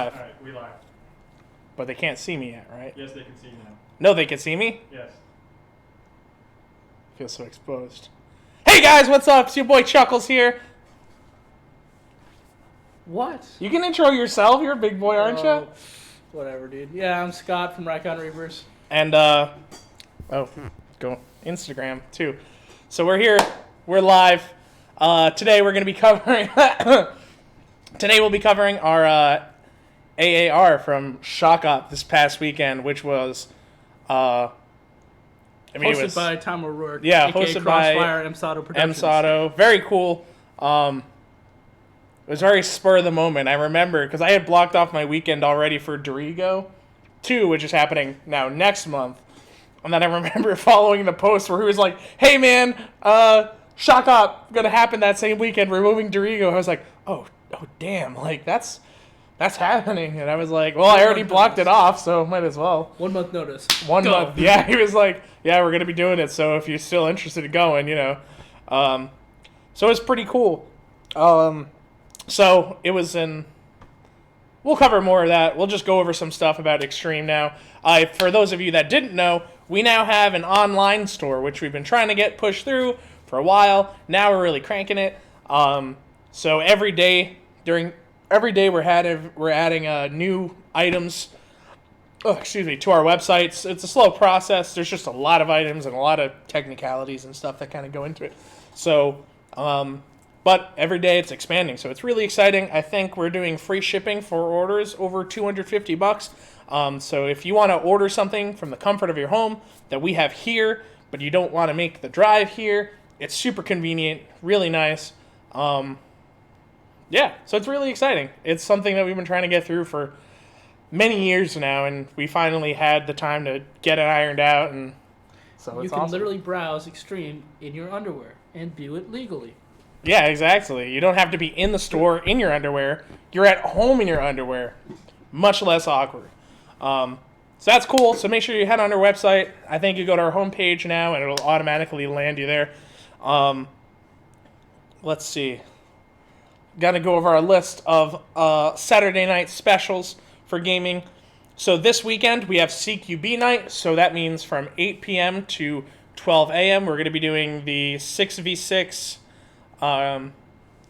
All right, we live. But they can't see me yet, right? Yes, they can see you now. No, they can see me? Yes. I feel so exposed. Hey guys, what's up? It's your boy Chuckles here. What? You can intro yourself. You're a big boy, aren't you? Whatever, dude. Yeah, I'm Scott from Raccoon Reapers. And, go Instagram, too. So we're here. We're live. Today we're going to be covering... Today we'll be covering our AAR from Shock Up this past weekend, which was... Hosted by Tom O'Rourke. Yeah, aka hosted by Crossfire MSATO Productions. MSATO. Very cool. It was very spur of the moment. I remember because I had blocked off my weekend already for Dorigo 2, which is happening now next month. And then I remember following the post where he was like, "Hey man, Shock Up gonna happen that same weekend. We're moving Dorigo." I was like, "Oh damn! Like that's happening." And I was like, "Well, I already blocked it off, so might as well." 1 month notice. 1 month. Yeah, he was like, "Yeah, we're gonna be doing it. So if you're still interested in going, you know." So it was pretty cool. So it was in... We'll cover more of that. We'll just go over some stuff about Extreme now. For those of you that didn't know, we now have an online store, which we've been trying to get pushed through for a while. Now we're really cranking it. So every day we're adding new items to our websites. It's a slow process. There's just a lot of items and a lot of technicalities and stuff that kind of go into it. So... but every day it's expanding, so it's really exciting. I think we're doing free shipping for orders over $250. So if you want to order something from the comfort of your home that we have here, but you don't want to make the drive here, it's super convenient, really nice. Yeah, so it's really exciting. It's something that we've been trying to get through for many years now, and we finally had the time to get it ironed out. And so you can literally browse Extreme in your underwear and view it legally. Yeah, exactly. You don't have to be in the store in your underwear. You're at home in your underwear. Much less awkward. So that's cool. So make sure you head on our website. I think you go to our homepage now, and it'll automatically land you there. Let's see. Got to go over our list of Saturday night specials for gaming. So this weekend, we have CQB night. So that means from 8 p.m. to 12 a.m. We're going to be doing the 6v6...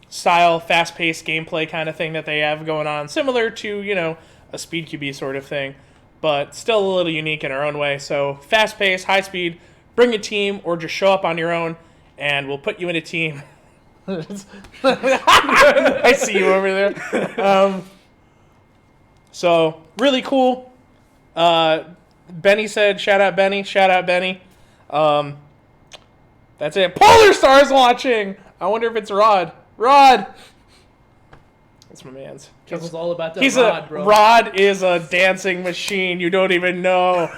style, fast-paced gameplay kind of thing that they have going on, similar to, a Speed QB sort of thing, but still a little unique in our own way. So fast-paced, high-speed, bring a team, or just show up on your own, and we'll put you in a team. I see you over there. So, really cool. Benny said, shout out Benny. That's it. Polar Star's watching! I wonder if it's Rod. Rod! That's my man's. Chuckles all about that Rod, bro. Rod is a dancing machine. You don't even know.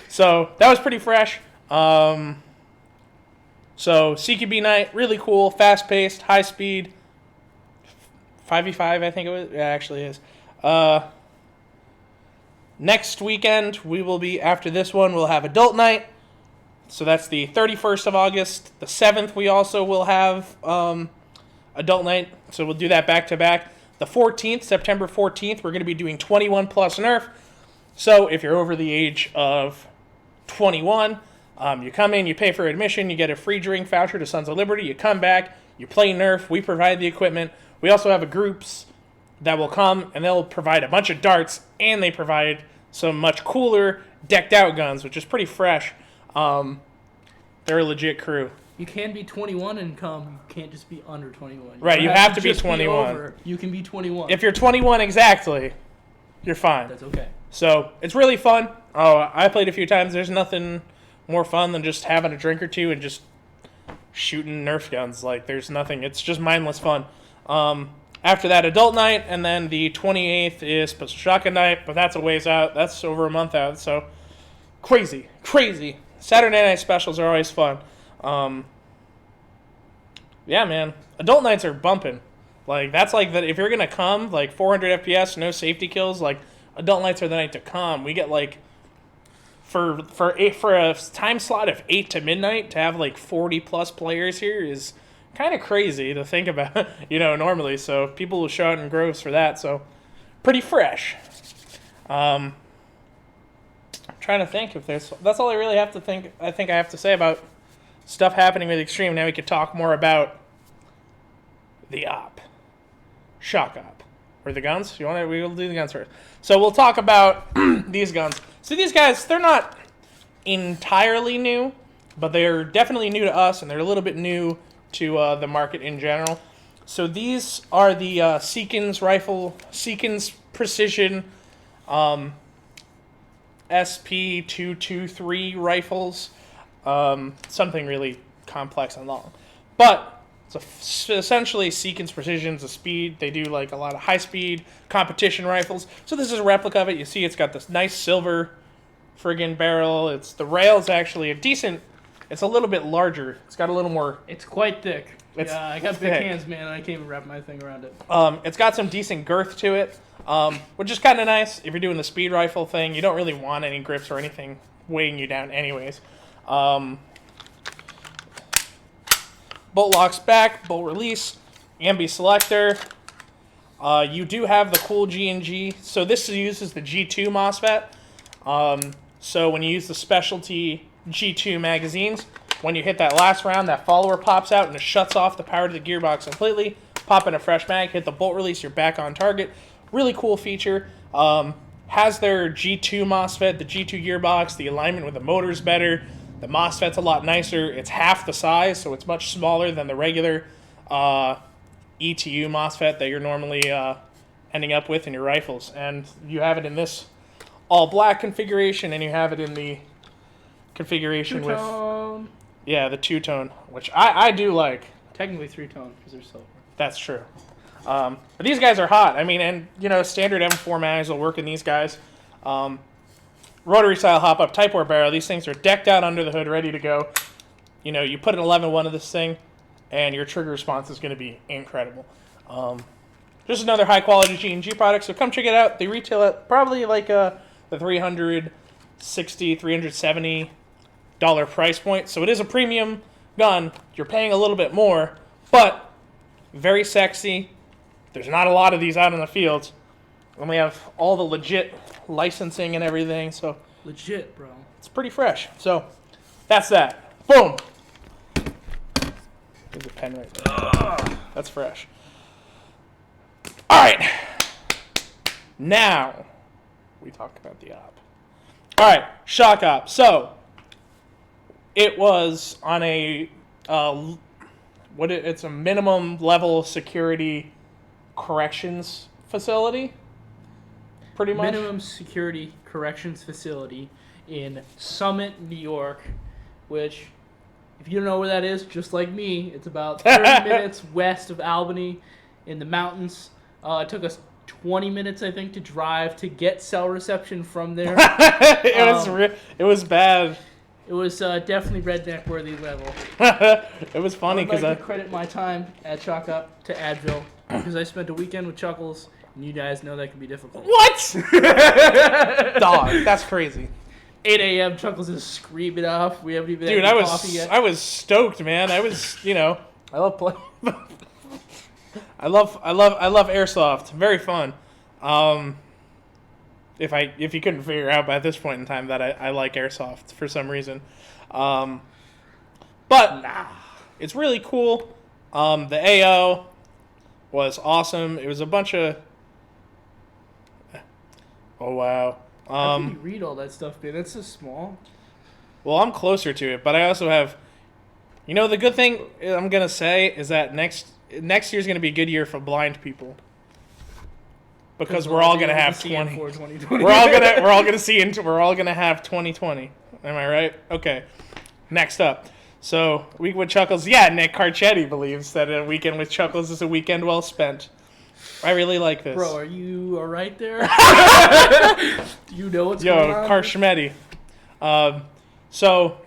So, that was pretty fresh. So, CQB night, really cool, fast-paced, high-speed. 5v5, I think it was. Yeah, it actually is. Next weekend, after this one, we'll have adult night. So that's the 31st of August. The 7th, we also will have adult night. So we'll do that back-to-back. The 14th, September 14th, we're going to be doing 21 plus Nerf. So if you're over the age of 21, you come in, you pay for admission, you get a free drink voucher to Sons of Liberty, you come back, you play Nerf, we provide the equipment. We also have groups that will come, and they'll provide a bunch of darts, and they provide some much cooler, decked-out guns, which is pretty fresh. They're a legit crew. You can be 21 and come. You can't just be under 21. Right, you have to be 21. You can be 21. If you're 21 exactly, you're fine. That's okay. So, it's really fun. Oh, I played a few times. There's nothing more fun than just having a drink or two and just shooting Nerf guns. Like, there's nothing. It's just mindless fun. After that, adult night, and then the 28th is Pistol Shotgun night, but that's a ways out. That's over a month out, so crazy. Saturday night specials are always fun. Yeah, man. Adult nights are bumping. Like, that's like that. If you're going to come, like 400 FPS, no safety kills, like, adult nights are the night to come. We get, like, for a time slot of 8 to midnight, to have, like, 40-plus players here is kind of crazy to think about, normally. So people will show out in groves for that. So pretty fresh. I'm trying to think if that's all I really have to think. I think I have to say about stuff happening with Extreme. Now we could talk more about the op, shock op, or the guns. We'll do the guns first. So we'll talk about these guns. So these guys, they're not entirely new, but they're definitely new to us, and they're a little bit new to the market in general. So these are the Seekins rifle, Seekins Precision SP223 rifles. Something really complex and long. But it's essentially Seekins Precision is a speed. They do like a lot of high-speed competition rifles. So this is a replica of it. You see it's got this nice silver friggin' barrel. The rail's actually a decent... It's a little bit larger. It's got a little more... It's quite thick. I got big thick. hands, man. I can't even wrap my thing around it. It's got some decent girth to it, which is kind of nice. If you're doing the speed rifle thing, you don't really want any grips or anything weighing you down anyways. Bolt locks back, bolt release, ambi selector. You do have the cool G&G. So this uses the G2 MOSFET. So when you use the specialty G2 magazines, when you hit that last round, that follower pops out and it shuts off the power to the gearbox completely. Pop in a fresh mag, hit the bolt release, you're back on target. Really cool feature. Has their G2 MOSFET, the G2 gearbox, the alignment with the motor's better. The MOSFET's a lot nicer. It's half the size, so it's much smaller than the regular ETU MOSFET that you're normally ending up with in your rifles. And you have it in this all black configuration, and you have it in the configuration Two-tone. with the two-tone, which I do like. Technically three-tone because they're silver. That's true. But these guys are hot. I mean, and standard M4 mags will work in these guys. Rotary style hop up Type 4 barrel. These things are decked out under the hood, ready to go. You put an 11-1 of this thing, and your trigger response is going to be incredible. Just another high quality G&G product. So come check it out. They retail at probably like the $360, $370 price point. So it is a premium gun. You're paying a little bit more, but very sexy. There's not a lot of these out in the field. And we have all the legit licensing and everything, so Legit, bro. it's pretty fresh. So that's that. Boom. There's a pen right there. That's fresh. All right. Now we talk about the op. All right, shock op. So it was on a it's a minimum level security corrections facility. Pretty much. Minimum security corrections facility in Summit, New York, which, if you don't know where that is, just like me, it's about 30 minutes west of Albany in the mountains. It took us 20 minutes, I think, to drive to get cell reception from there. It was bad. It was definitely redneck worthy level. It was funny I'd because like to credit my time at Chalk Up to Advil because I spent a weekend with Chuckles, and you guys know that can be difficult. What? Dog, that's crazy. 8 a.m. Chuckles is screaming off. We haven't even Dude, had coffee yet. I was stoked, man. I was, I love playing. I love airsoft. Very fun. If you couldn't figure out by this point in time that I like airsoft for some reason, but it's really cool. The AO was awesome. It was a bunch of. Oh wow. How can you read all that stuff, man? That's so small. Well, I'm closer to it, but I also have. The good thing I'm gonna say is that next year's gonna be a good year for blind people. Because we're all gonna have 20. We're all gonna have 2020. Am I right? Okay. Next up. So, Week with Chuckles. Yeah, Nick Carcetti believes that a weekend with Chuckles is a weekend well spent. I really like this. Bro, are you alright there? Do you know what's going on? Yo, Carcetti. So,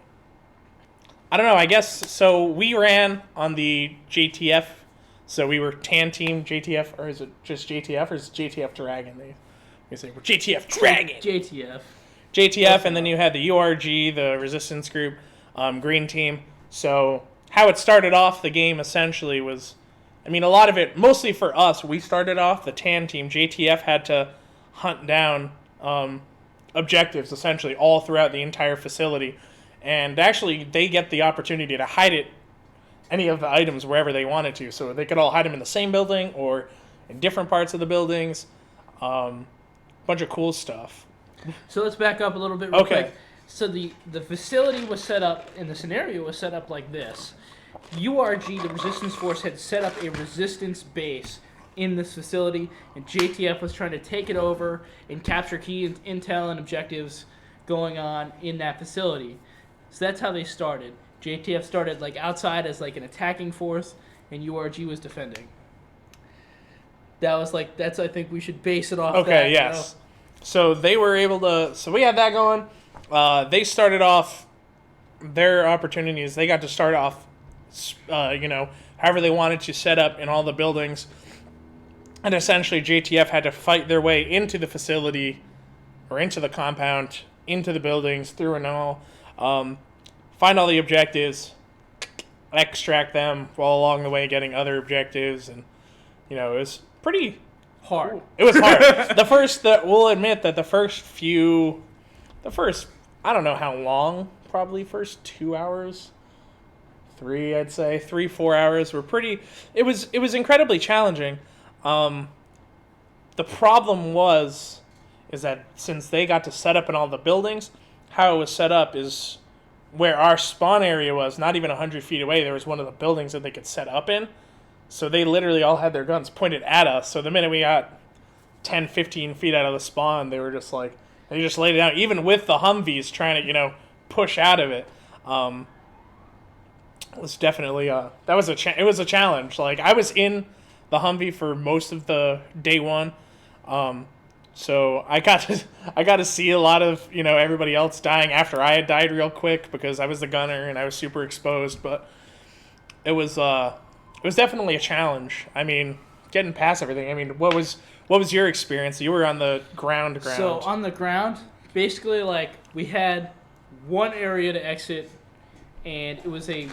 I don't know. I guess, so we ran on the JTF. So we were tan team JTF, or is it just JTF, or is it JTF Dragon? They say we're JTF Dragon. JTF, and then you had the URG, the resistance group, green team. So how it started off the game essentially was, I mean, a lot of it, mostly for us, we started off, the TAN team, JTF had to hunt down objectives essentially all throughout the entire facility. And actually, they get the opportunity to hide it, any of the items, wherever they wanted to. So they could all hide them in the same building or in different parts of the buildings. Bunch of cool stuff. So let's back up a little bit real Okay. quick. So the facility was set up, and the scenario was set up like this. URG, the Resistance Force, had set up a resistance base in this facility, and JTF was trying to take it over and capture key intel and objectives going on in that facility. So that's how they started. JTF started like outside as like an attacking force, and URG was defending. That's I think we should base it off Okay, that. yes. So they were able to, so we had that going. They started off their opportunities. They got to start off, however they wanted to set up in all the buildings. And essentially JTF had to fight their way into the facility or into the compound, into the buildings, through and all. Find all the objectives, extract them while along the way getting other objectives. And, it was pretty hard. It was hard. We'll admit that the first, I don't know how long, probably first 2 hours, 3-4 hours were pretty, it was incredibly challenging. The problem is that since they got to set up in all the buildings, how it was set up is where our spawn area was, not even 100 feet away, there was one of the buildings that they could set up in. So they literally all had their guns pointed at us. So the minute we got 10, 15 feet out of the spawn, they were just like, they just laid it out, even with the Humvees trying to, push out of it. It was definitely, it was a challenge. Like, I was in the Humvee for most of the day one. So I got to see a lot of, everybody else dying after I had died real quick because I was the gunner and I was super exposed. But it was definitely a challenge. I mean, getting past everything. I mean, what was your experience? You were on the ground. So on the ground, basically, like, we had one area to exit, and it was we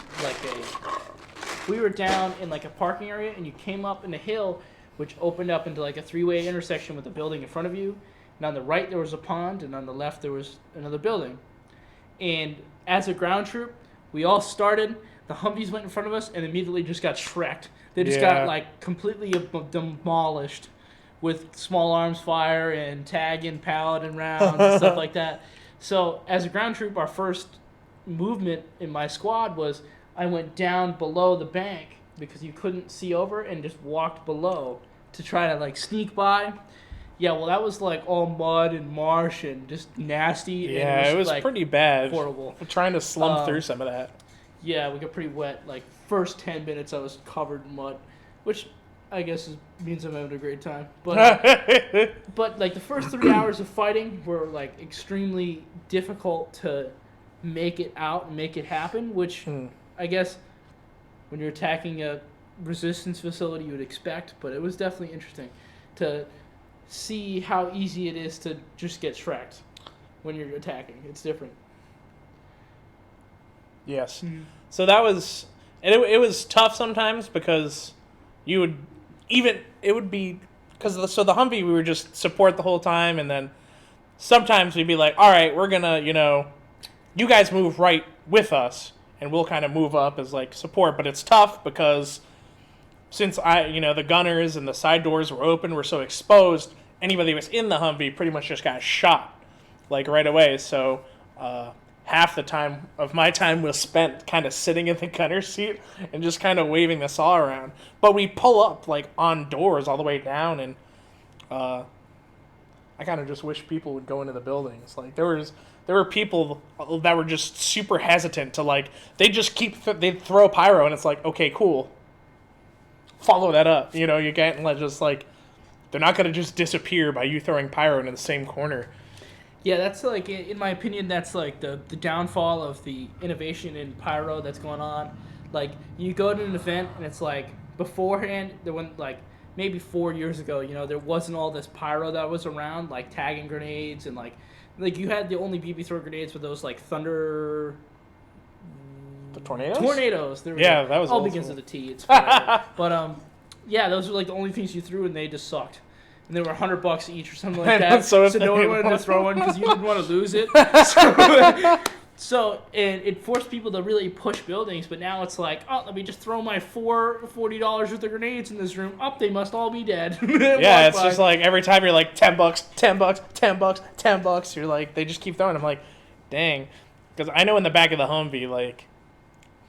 were down in like a parking area, and you came up in a hill, which opened up into like a three-way intersection with a building in front of you. And on the right there was a pond, and on the left there was another building. And as a ground troop, we all started. The Humvees went in front of us and immediately just got shreked. They just got like completely demolished with small arms fire and tag and paladin rounds and stuff like that. So as a ground troop, our first movement in my squad was I went down below the bank because you couldn't see over and just walked below to try to like sneak by. Yeah, well, that was like all mud and marsh and just nasty. Yeah, and it was like, pretty bad. Horrible. We're trying to slump through some of that. Yeah, we got pretty wet. Like, first 10 minutes I was covered in mud, which I guess means I'm having a great time. But, but like, the first 3 hours of fighting were, like, extremely difficult to make it out and make it happen, which I guess when you're attacking a resistance facility you would expect, but it was definitely interesting to see how easy it is to just get shreked when you're attacking. It's different. Yes. So that was, and it was tough sometimes because you would so the Humvee we would just support the whole time, and then sometimes we'd be like, all right, we're gonna, you guys move right with us, and we'll kind of move up as like support, but it's tough because since the gunners and the side doors were open, we're so exposed, anybody who was in the Humvee pretty much just got shot like right away. So half the time of my time was spent kind of sitting in the gunner's seat and just kind of waving the saw around. But we pull up like on doors all the way down, and I kind of just wish people would go into the buildings. Like there were people that were just super hesitant to like, they just they'd throw pyro and it's like, okay, cool. Follow that up. You can't let just like, they're not going to just disappear by you throwing pyro into the same corner. Yeah, that's like, in my opinion, that's like the downfall of the innovation in pyro that's going on. Like, you go to an event and it's like, beforehand, there went like, maybe 4 years ago, there wasn't all this pyro that was around, like tagging grenades and like you had the only BB throw grenades with those like thunder The tornadoes? Tornadoes. There we Yeah, go. that was all old begins school. with a T. It's fine. But yeah, those were like the only things you threw, and they just sucked. And they were $100 each or something like that. So So if no one they wanted to won- throw one because you didn't want to lose it. So and it forced people to really push buildings. But now it's like, oh, let me just throw my $40 worth of grenades in this room. Up, they must all be dead. Yeah, it's just like every time you're like $10, $10, $10, $10. You're like, they just keep throwing. I'm like, dang, because I know in the back of the Humvee, like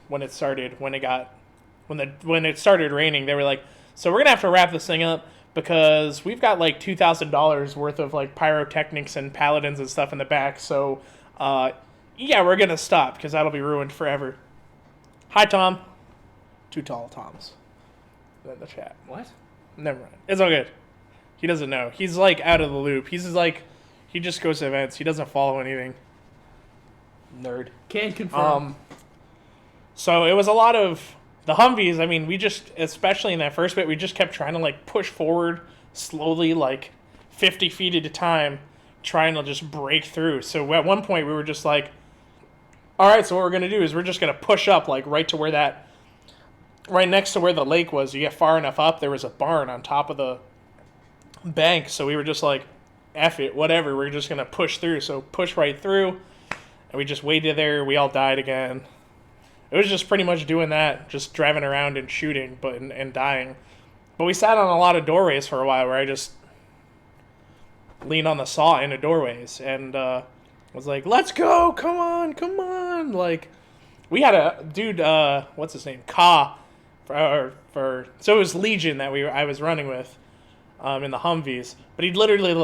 when it started raining, they were like, so we're gonna have to wrap this thing up because we've got like $2,000 worth of like pyrotechnics and paladins and stuff in the back. So, yeah, we're gonna stop because that'll be ruined forever. Hi, Tom. Two tall Toms in the chat. What? Never mind. It's all good. He doesn't know. He's like out of the loop. He's like, he just goes to events. He doesn't follow anything. Nerd. Can confirm. So it was a lot of the Humvees. I mean, we just, especially in that first bit, we just kept trying to like push forward slowly, like 50 feet at a time, trying to just break through. So at one point we were just like, all right, so what we're going to do is we're just going to push up like right next to where the lake was. You get far enough up, there was a barn on top of the bank. So we were just like, F it, whatever. We're just going to push through. So push right through. And we just waited there. We all died again. It was just pretty much doing that, just driving around and shooting and dying. But we sat on a lot of doorways for a while where I just leaned on the saw into doorways and was like, let's go, come on. Like, we had a dude, what's his name? Ka. So it was Legion that I was running with in the Humvees. But he'd literally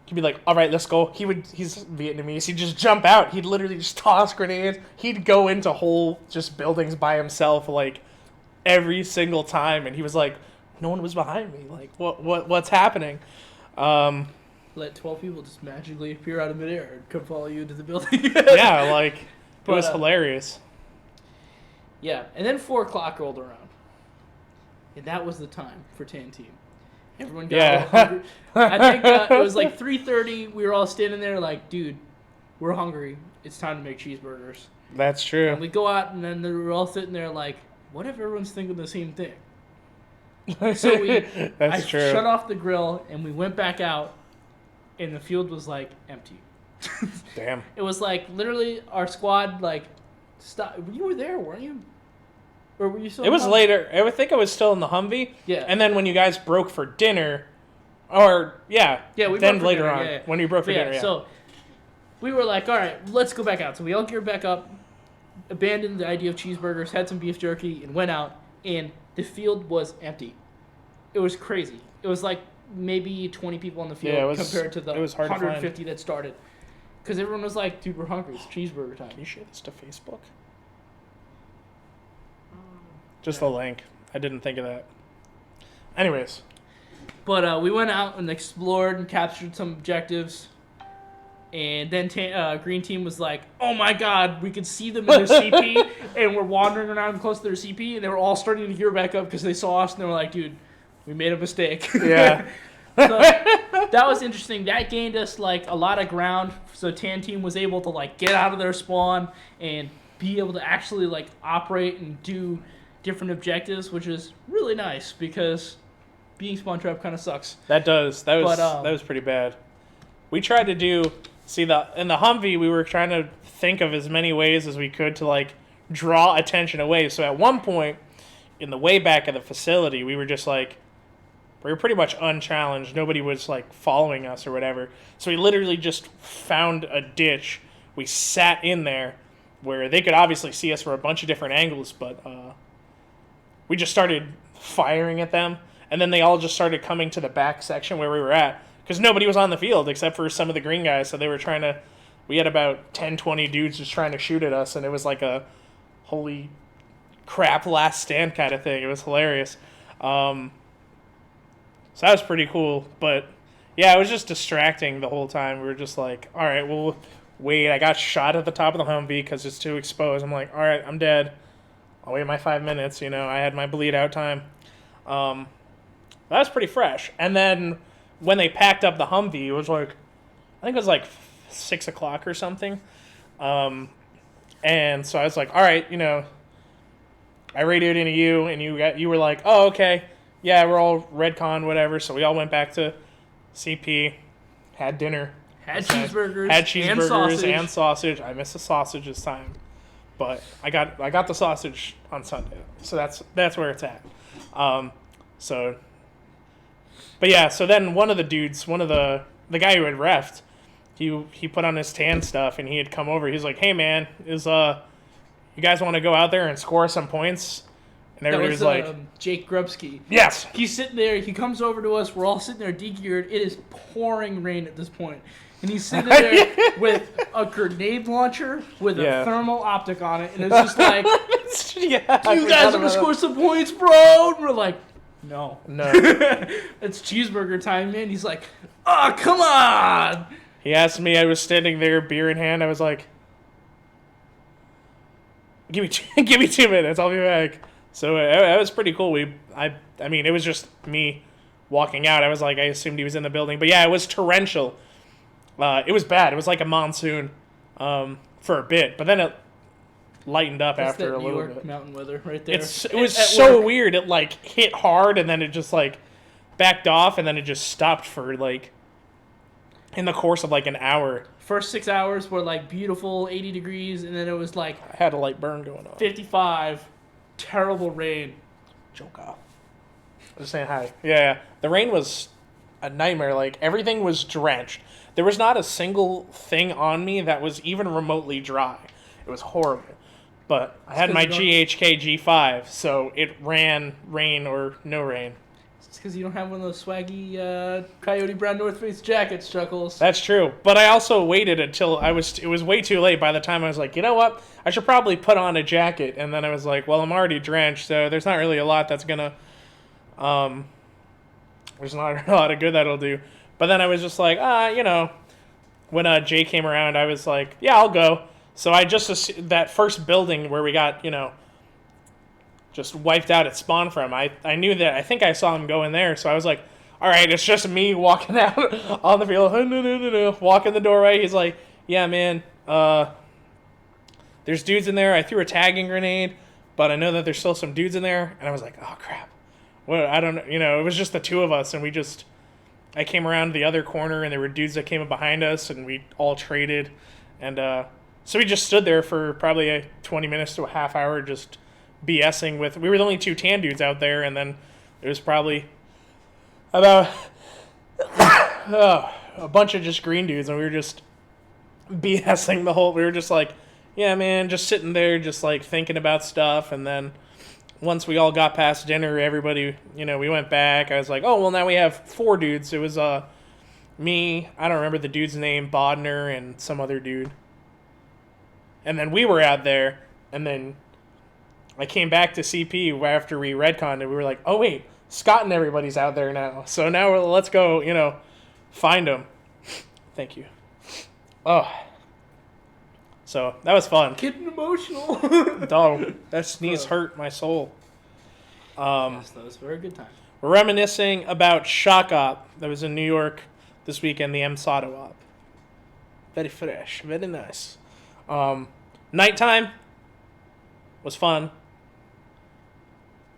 he'd be like, all right, let's go. He's Vietnamese. He'd just jump out. He'd literally just toss grenades. He'd go into whole just buildings by himself, like, every single time. And he was like, no one was behind me. Like, what's happening? Let 12 people just magically appear out of midair and come follow you into the building. Yeah, like, it was hilarious. Yeah, and then 4 o'clock rolled around. And that was the time for Tan Team. Everyone got a little hungry. I think it was like 3:30. We were all standing there like, dude, we're hungry. It's time to make cheeseburgers. That's true. And we go out, and then we're all sitting there like, what if everyone's thinking the same thing? So I shut off the grill, and we went back out, and the field was like empty. Damn. It was like literally our squad like stopped. You were there, weren't you? Or were you still? It was later. I would think I was still in the Humvee. Yeah. And then when you guys broke for dinner, we then later dinner, on yeah. when you broke for dinner. Yeah. So we were like, all right, let's go back out. So we all geared back up, abandoned the idea of cheeseburgers, had some beef jerky, and went out. And the field was empty. It was crazy. It was like maybe 20 people on the field compared to the 150 that started. Because everyone was like, dude, we're hungry. It's cheeseburger time. Can you share this to Facebook? Just the link. I didn't think of that. Anyways. But we went out and explored and captured some objectives. And then Green Team was like, oh my god, we could see them in their CP. And we're wandering around close to their CP. And they were all starting to gear back up because they saw us. And they were like, dude, we made a mistake. Yeah. So that was interesting. That gained us like a lot of ground. So Tan Team was able to like get out of their spawn and be able to actually like operate and do different objectives, which is really nice because being spawn trap kind of sucks. That was pretty bad. We tried to in the Humvee we were trying to think of as many ways as we could to like draw attention away. So at one point in the way back of the facility, we were just like, we were pretty much unchallenged. Nobody was like following us or whatever. So we literally just found a ditch. We sat in there where they could obviously see us from a bunch of different angles, but we just started firing at them. And then they all just started coming to the back section where we were at because nobody was on the field except for some of the green guys. So they were we had about 10, 20 dudes just trying to shoot at us. And it was like a holy crap last stand kind of thing. It was hilarious. So that was pretty cool. But yeah, it was just distracting the whole time. We were just like, all right, well, wait, I got shot at the top of the Humvee because it's too exposed. I'm like, all right, I'm dead. I'll wait my 5 minutes. I had my bleed out time. That was pretty fresh. And then when they packed up the Humvee, it was like, I think it was like 6 o'clock or something. And And so I was like, all right, I radioed into you, and you were like, oh, okay, yeah, we're all Redcon, whatever. So we all went back to CP, had dinner. Had cheeseburgers. And sausage. I missed the sausage this time, but I got the sausage on Sunday, so that's where it's at. So then one of the dudes, the guy who had refed, he put on his tan stuff, and he had come over. He's like, hey man, you guys want to go out there and score some points? And everybody was like, Jake Grubsky. Yes. He's sitting there. He comes over to us. We're all sitting there de-geared. It is pouring rain at this point. And he's sitting there with a grenade launcher with a thermal optic on it. And it's just like, you guys are going to score some points, bro. And we're like, no. It's cheeseburger time, man. He's like, oh, come on. He asked me. I was standing there, beer in hand. I was like, give me 2 minutes. I'll be back. So it was pretty cool. I mean, it was just me walking out. I was like, I assumed he was in the building. But yeah, it was torrential. It was bad. It was like a monsoon for a bit. But then it lightened up after a little bit. New York mountain weather right there. It was so weird. It like hit hard and then it just like backed off and then it just stopped for like in the course of like an hour. First 6 hours were like beautiful, 80 degrees, and then it was like I had a light burn going on. 55, terrible rain. Joke off. I was saying hi. Yeah, the rain was a nightmare. Like everything was drenched. There was not a single thing on me that was even remotely dry. It was horrible. But I had my GHK G5, so it ran rain or no rain. It's because you don't have one of those swaggy Coyote Brown North Face jackets, Chuckles. That's true. But I also waited until it was way too late by the time I was like, you know what? I should probably put on a jacket. And then I was like, well, I'm already drenched, so there's not really a lot that's going to... there's not a lot of good that'll do. But then I was just like, when Jay came around, I was like, yeah, I'll go. So I just, that first building where we got, just wiped out at spawn from, I knew that, I think I saw him go in there. So I was like, all right, it's just me walking out on the field, walk in the doorway. He's like, yeah, man, there's dudes in there. I threw a tagging grenade, but I know that there's still some dudes in there. And I was like, oh, crap. Well, I don't know, it was just the two of us, and I came around the other corner, and there were dudes that came up behind us, and we all traded, and so we just stood there for probably 20 minutes to a half hour just BSing with... We were the only two tan dudes out there, and then there was probably about a bunch of just green dudes, and we were just BSing the whole... We were just like, yeah, man, just sitting there, just like thinking about stuff, and then... Once we all got past dinner, everybody, we went back. I was like, oh, well, now we have 4 dudes. It was me, I don't remember the dude's name, Bodner, and some other dude. And then we were out there, and then I came back to CP after we Redconned, and we were like, oh, wait, Scott and everybody's out there now. So now let's go, find them. Thank you. Oh. So, that was fun. Getting emotional. Dog, that sneeze hurt my soul. Yes, that was a very good time. We're reminiscing about Shock Op that was in New York this weekend, the MSATO Op. Very fresh, very nice. Nighttime was fun.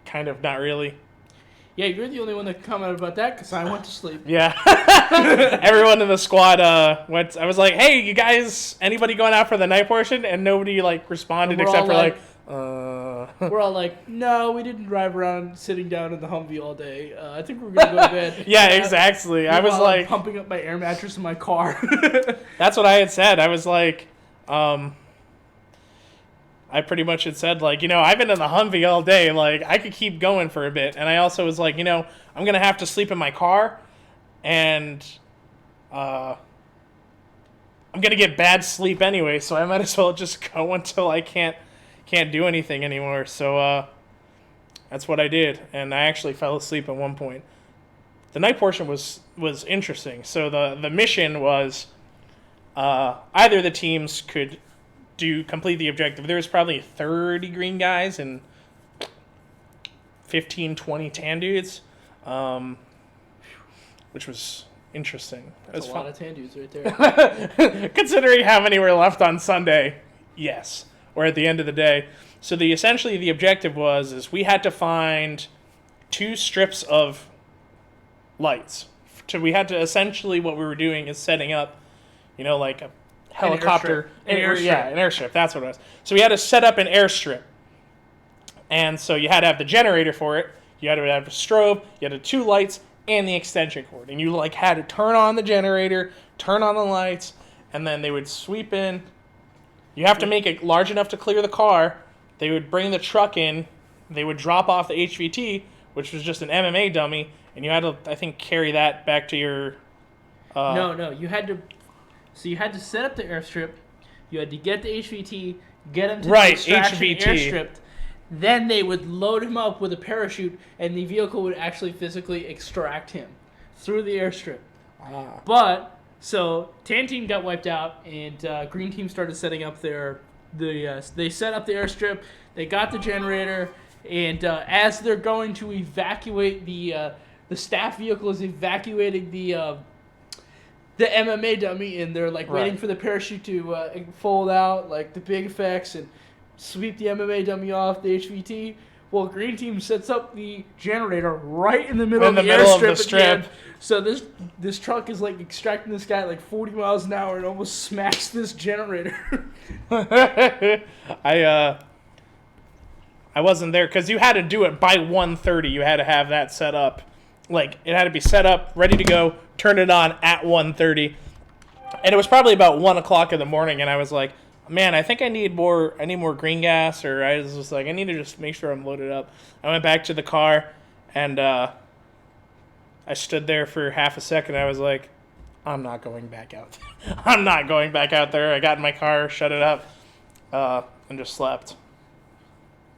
Kind of, not really. Yeah, you're the only one that commented about that because I went to sleep. Yeah. Everyone in the squad went. I was like, hey, you guys, anybody going out for the night portion? And nobody responded except for We're all like, no, we didn't drive around sitting down in the Humvee all day. I think we're going to go to bed. Yeah, exactly. I was like... pumping up my air mattress in my car. That's what I had said. I was like... I pretty much had said, I've been in the Humvee all day. I could keep going for a bit. And I also was like, I'm going to have to sleep in my car. And I'm going to get bad sleep anyway. So I might as well just go until I can't do anything anymore. So that's what I did. And I actually fell asleep at one point. The night portion was interesting. So the mission was either the teams could... complete the objective. There was probably 30 green guys and 15, 20 tan dudes, which was interesting. That's a lot of tan dudes right there. Considering how many were left on Sunday, yes. or at the end of the day. So essentially the objective is we had to find 2 strips of lights. So we had to essentially what we were doing is setting up, like a helicopter, An airstrip. Yeah, an airstrip. That's what it was. So we had to set up an airstrip, and so you had to have the generator for it. You had to have a strobe. You had 2 lights and the extension cord, and you had to turn on the generator, turn on the lights, and then they would sweep in. You have to make it large enough to clear the car. They would bring the truck in. They would drop off the HVT, which was just an MMA dummy, and you had to, I think, carry that back to your. No, you had to. So you had to set up the airstrip. You had to get the HVT, get him to the extraction HVT. airstrip. Then they would load him up with a parachute, and the vehicle would actually physically extract him through the airstrip. But so Tan Team got wiped out, and Green Team started setting up they set up the airstrip. They got the generator, and as they're going to evacuate the staff vehicle is evacuating the MMA dummy, and they're waiting for the parachute to fold out, the big effects, and sweep the MMA dummy off the HVT. Well, Green Team sets up the generator right in the middle of the airstrip at the end. So this truck is extracting this guy at 40 miles an hour and almost smacks this generator. I wasn't there because you had to do it by 1:30. You had to have that set up. It had to be set up, ready to go, turn it on at 1:30. And it was probably about 1 o'clock in the morning, and I was like, man, I think I need more green gas, or I was just I need to just make sure I'm loaded up. I went back to the car, and I stood there for half a second. I was like, I'm not going back out. I'm not going back out there. I got in my car, shut it up, and just slept.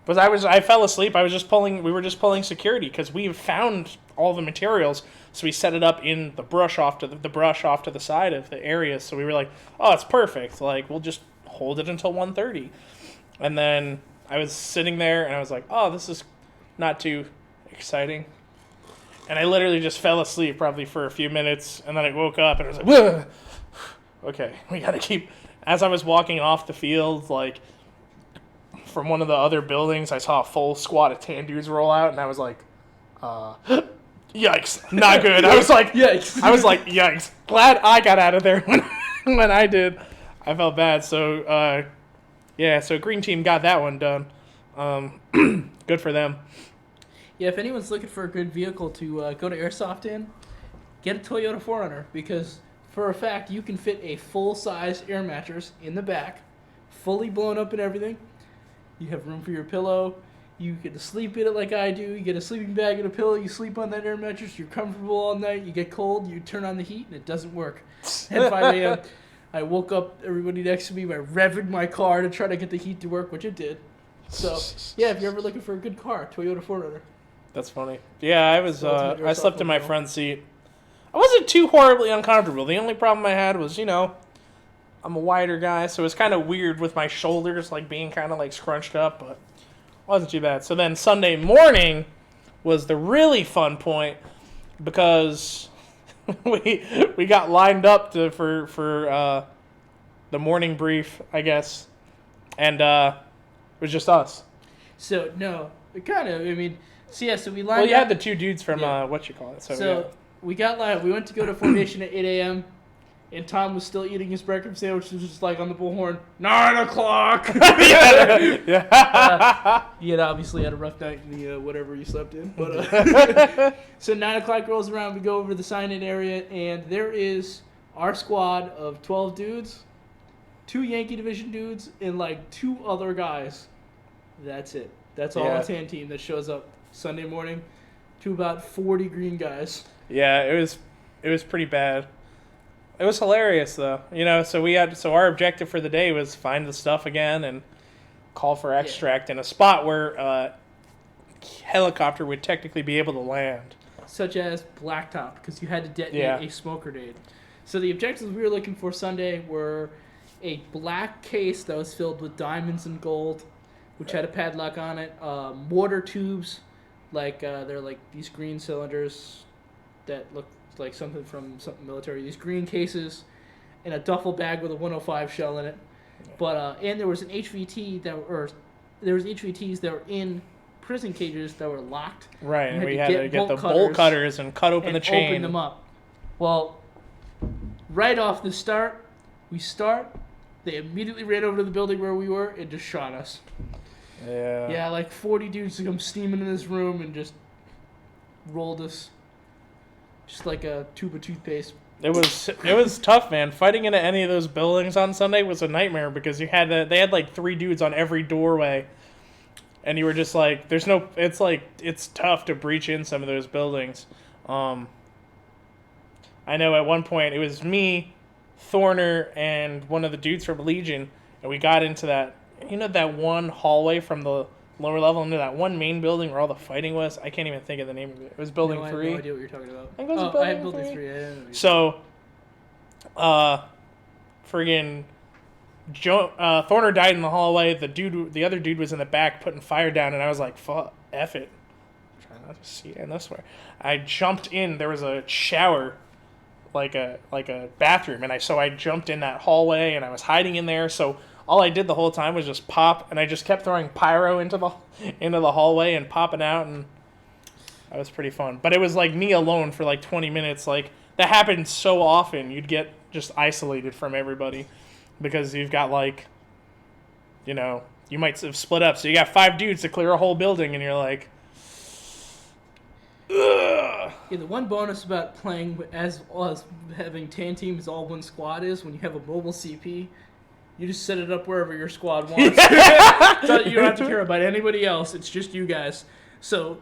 But I fell asleep. We were just pulling security because we found all the materials. So we set it up in the brush off to the side of the area. So we were like, oh, it's perfect. We'll just hold it until 1:30. And then I was sitting there and I was like, oh, this is not too exciting. And I literally just fell asleep probably for a few minutes, and then I woke up and I was like, whoa! Okay, we gotta keep. As I was walking off the field, from one of the other buildings, I saw a full squad of tan dudes roll out, and I was like, yikes, not good. I was like, yikes. Yikes. Glad I got out of there when I did. I felt bad. So, so Green Team got that one done. Good for them. Yeah, if anyone's looking for a good vehicle to go to Airsoft in, get a Toyota 4Runner, because for a fact you can fit a full-size air mattress in the back, fully blown up and everything. You have room for your pillow. You get to sleep in it like I do. You get a sleeping bag and a pillow. You sleep on that air mattress. You're comfortable all night. You get cold. You turn on the heat, and it doesn't work. At 5 a.m., I woke up everybody next to me by revving my car to try to get the heat to work, which it did. So, yeah, if you're ever looking for a good car, Toyota 4Runner. That's funny. Yeah, I slept in my front seat. I wasn't too horribly uncomfortable. The only problem I had was, I'm a wider guy, so it was kind of weird with my shoulders, being kind of scrunched up, but it wasn't too bad. So then Sunday morning was the really fun point, because we got lined up for the morning brief, I guess, and it was just us. So no, kind of. I mean, so we lined up. Well, you had the 2 dudes from we got lined. We went to go to formation at 8 a.m. And Tom was still eating his breakfast sandwich. He was just on the bullhorn. 9 o'clock. He had obviously had a rough night in the whatever he slept in. But so 9 o'clock rolls around. We go over to the sign-in area, and there is our squad of 12 dudes, 2 Yankee Division dudes, and 2 other guys. That's it. That's all the tan team that shows up Sunday morning to about 40 green guys. Yeah, it was pretty bad. It was hilarious though, so our objective for the day was find the stuff again and call for extract in a spot where a helicopter would technically be able to land. Such as Blacktop, because you had to detonate a smoke grenade. So the objectives we were looking for Sunday were a black case that was filled with diamonds and gold, which had a padlock on it, mortar tubes, they're these green cylinders that look like something from something military. These green cases, and a duffel bag with a 105 shell in it. But and there was an HVT there was HVTs that were in prison cages that were locked. Right, and we had to get the cutters bolt cutters and cut open and the chain. open them up. Well, right off the start, they immediately ran over to the building where we were and just shot us. Yeah. Yeah, like 40 dudes to come steaming in this room and just rolled us just like a tube of toothpaste. It was tough, man. Fighting into any of those buildings on Sunday was a nightmare because they had like 3 dudes on every doorway, and you were just like, it's tough to breach in some of those buildings. I know at one point it was me, Thorner, and one of the dudes from Legion, and we got into that one hallway from the lower level into that one main building where all the fighting was. I can't even think of the name of it. It was Building 3. I have no idea what you're talking about. I think it was Building I have 3. Building 3. I didn't know So, Thorner died in the hallway. The other dude was in the back putting fire down, and I was like, "Fuck, F it." I'm trying not to see it, and this way. I jumped in. There was a shower, like a bathroom, and I jumped in that hallway, and I was hiding in there. So all I did the whole time was just pop, and I just kept throwing pyro into the hallway and popping out, and that was pretty fun. But it was like me alone for like 20 minutes. Like that happened so often. You'd get just isolated from everybody because you've got like, you might have split up. So you got 5 dudes to clear a whole building, and you're like, ugh. Yeah, the one bonus about playing as having tan teams all one squad is when you have a mobile CP, you just set it up wherever your squad wants. So you don't have to care about anybody else. It's just you guys. So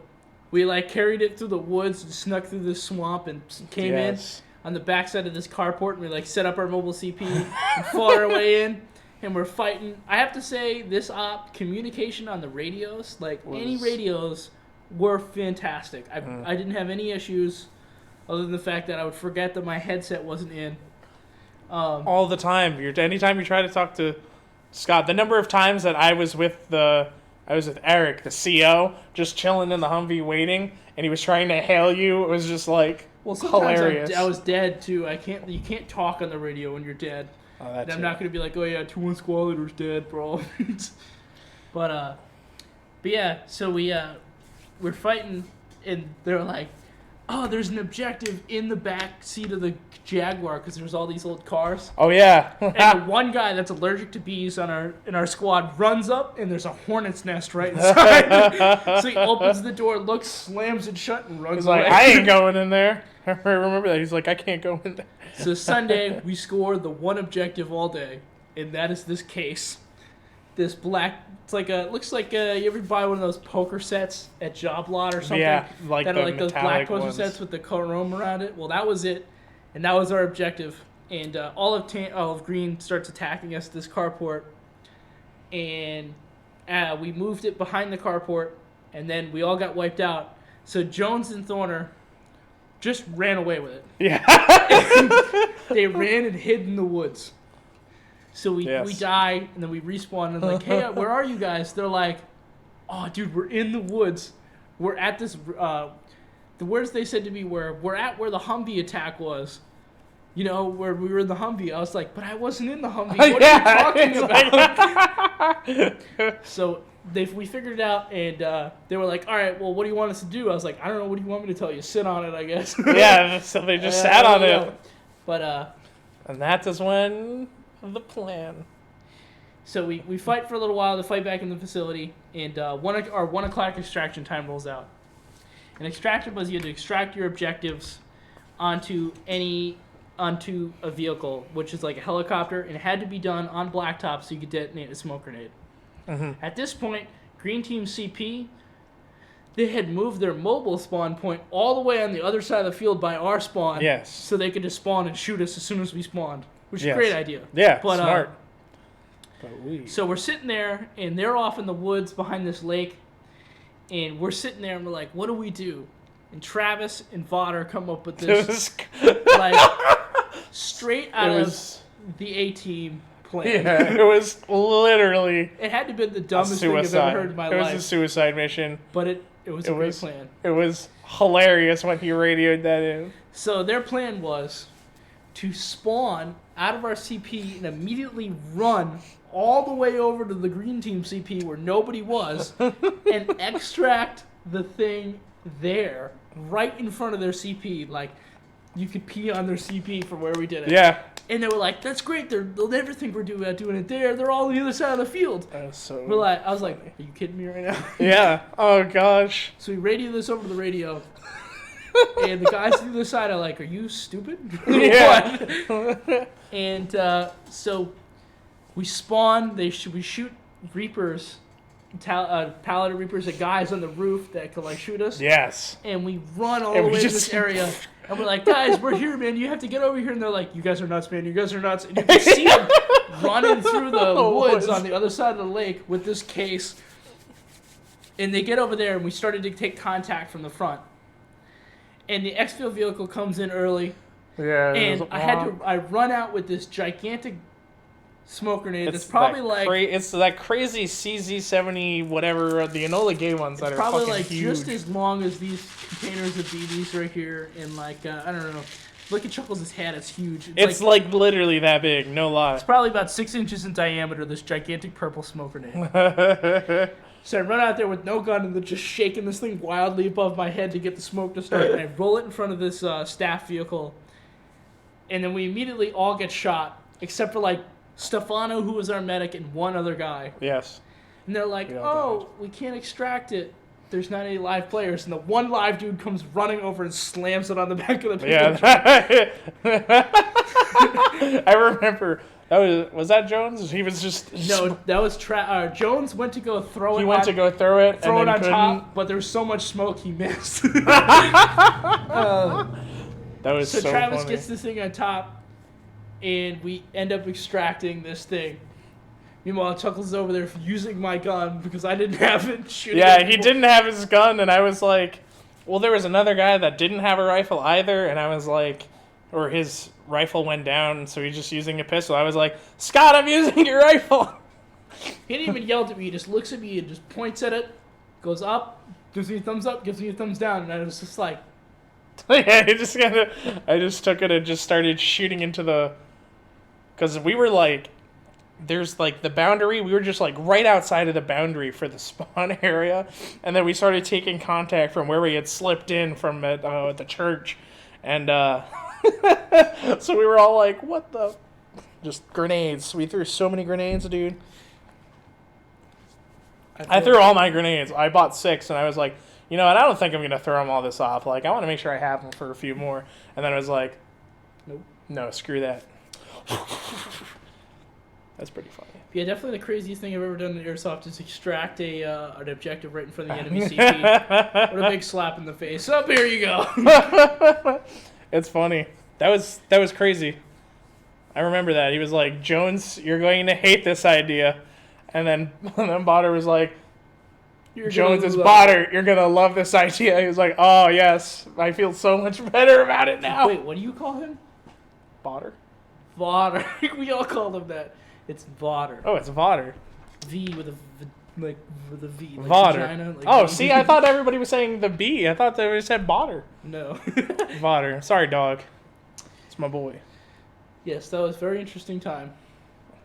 we carried it through the woods and snuck through this swamp and came in on the backside of this carport, and we set up our mobile CP and fought our way in, and we're fighting. I have to say, this communication on the radios, any radios, were fantastic. I didn't have any issues other than the fact that I would forget that my headset wasn't in. All the time. Anytime you try to talk to Scott, the number of times that I was with Eric, the CO, just chilling in the Humvee waiting, and he was trying to hail you. It was just hilarious. I was dead too. You can't talk on the radio when you're dead. Oh, and I'm not gonna be like, oh yeah, 2-1 squad leader's dead, bro. But yeah. So we're fighting, and they're like, oh, there's an objective in the back seat of the Jaguar because there's all these old cars. Oh yeah. And the one guy that's allergic to bees in our squad runs up, and there's a hornet's nest right inside. So he opens the door, looks, slams it shut, and runs away. He's like, I ain't going in there. I remember that. He's like, I can't go in there. So Sunday, we scored the one objective all day, and that is this case. This black, looks like you ever buy one of those poker sets at Job Lot or something? Yeah, that are those black poker sets with the chrome around it. Well, that was it, and that was our objective. And Olive Green starts attacking us at this carport, and we moved it behind the carport, and then we all got wiped out. So Jones and Thorner just ran away with it. Yeah. They ran and hid in the woods. So we die, and then we respawn, and like, hey, where are you guys? They're like, oh, dude, we're in the woods. We're at this, the words they said to me were, we're at where the Humvee attack was. Where we were in the Humvee. I was like, but I wasn't in the Humvee. What are you talking about? So we figured it out, and they were like, all right, well, what do you want us to do? I was like, I don't know. What do you want me to tell you? Sit on it, I guess. Yeah, so they just sat on it. But, and that is when the plan. So we fight for a little while to fight back in the facility, and our 1 o'clock extraction time rolls out. And extraction was you had to extract your objectives onto a vehicle, which is like a helicopter, and it had to be done on blacktop so you could detonate a smoke grenade. Mm-hmm. At this point, Green Team CP, they had moved their mobile spawn point all the way on the other side of the field by our spawn. Yes. So they could just spawn and shoot us as soon as we spawned, which is a great idea. Yeah, but, smart. So we're sitting there, and they're off in the woods behind this lake, and we're sitting there, and we're like, what do we do? And Travis and Vodder come up with this, straight out of the A-Team plan. Yeah, it was literally... It had to have been the dumbest thing I've ever heard in my life. It was a suicide mission. But it was a great plan. It was hilarious when he radioed that in. So their plan was to spawn out of our CP and immediately run all the way over to the green team CP where nobody was and extract the thing there right in front of their CP. Like, you could pee on their CP from where we did it. Yeah. And they were like, "That's great. They'll never think we're doing it there. They're all on the other side of the field." That was so I was like, "Are you kidding me right now?" Yeah. Oh, gosh. So we radio this over to the radio. And the guys on the other side are like, "Are you stupid?" Yeah. And so we spawn. We shoot Reapers, Paladin Reapers at guys on the roof that could like shoot us. Yes. And we run all And the we way to just- this area. And we're like, "Guys, we're here, man. You have to get over here." And they're like, "You guys are nuts, man. You guys are nuts." And you can see them running through the woods on the other side of the lake with this case. And they get over there, and we started to take contact from the front. And the exfil vehicle comes in early. Yeah. And I run out with this gigantic smoke grenade that's probably it's that crazy CZ70 whatever, the Enola Gay ones that are probably fucking like huge. just as long as these containers of BBs right here, and like I don't know. Look at Chuckles' hat; it's huge. It's like literally that big, no lie. It's probably about 6 inches in diameter. This gigantic purple smoke grenade. So I run out there with no gun and they're just shaking this thing wildly above my head to get the smoke to start. And I roll it in front of this staff vehicle, and then we immediately all get shot, except for like Stefano, who was our medic, and one other guy. Yes. And they're like, We all "Oh, we can't extract it. There's not any live players." And the one live dude comes running over and slams it on the back of the pickup. Yeah. I remember. Was that Jones? He was just... No, that was Jones went to go throw it. He went to go throw it throw and it then on couldn't. top, but there was so much smoke he missed. That was so Travis funny. gets this thing on top, and we end up extracting this thing. Meanwhile, Chuckles is over there using my gun because I didn't have it. Yeah, he didn't have his gun, and I was like, well, there was another guy that didn't have a rifle either, and I was like, or his rifle went down, so he's just using a pistol. I was like, "Scott, I'm using your rifle." He didn't even yell at me. He just looks at me and just points at it, goes up, gives me a thumbs up, gives me a thumbs down, and I was just like, Yeah, I just took it and just started shooting into the, because we were like, there's like the boundary, we were just like right outside of the boundary for the spawn area, and then we started taking contact from where we had slipped in from at the church, and so we were all like, what the, just grenades. We threw so many grenades, dude. I threw all my grenades. I bought 6, and I was like, you know what, I don't think I'm going to throw them all this off. Like, I want to make sure I have them for a few more. And then I was like, nope. No, screw that. That's pretty funny. Yeah, definitely the craziest thing I've ever done in Airsoft is extract an objective right in front of the enemy CP. What a big slap in the face. Up, here you go. It's funny. That was crazy. I remember that. He was like, "Jones, you're going to hate this idea." And then Botter was like, "Jones is Botter, you're going to love this idea." He was like, "Oh, yes. I feel so much better about it now." Wait, what do you call him? Botter? Vodder. We all call him that. It's Vodder. Oh, it's Botter. V with a like with a V. Like Vodder. vagina, like Oh, V. see, I thought everybody was saying the B. I thought they said Botter. No. Vodder. Sorry, dog. It's my boy. Yes, that was a very interesting time.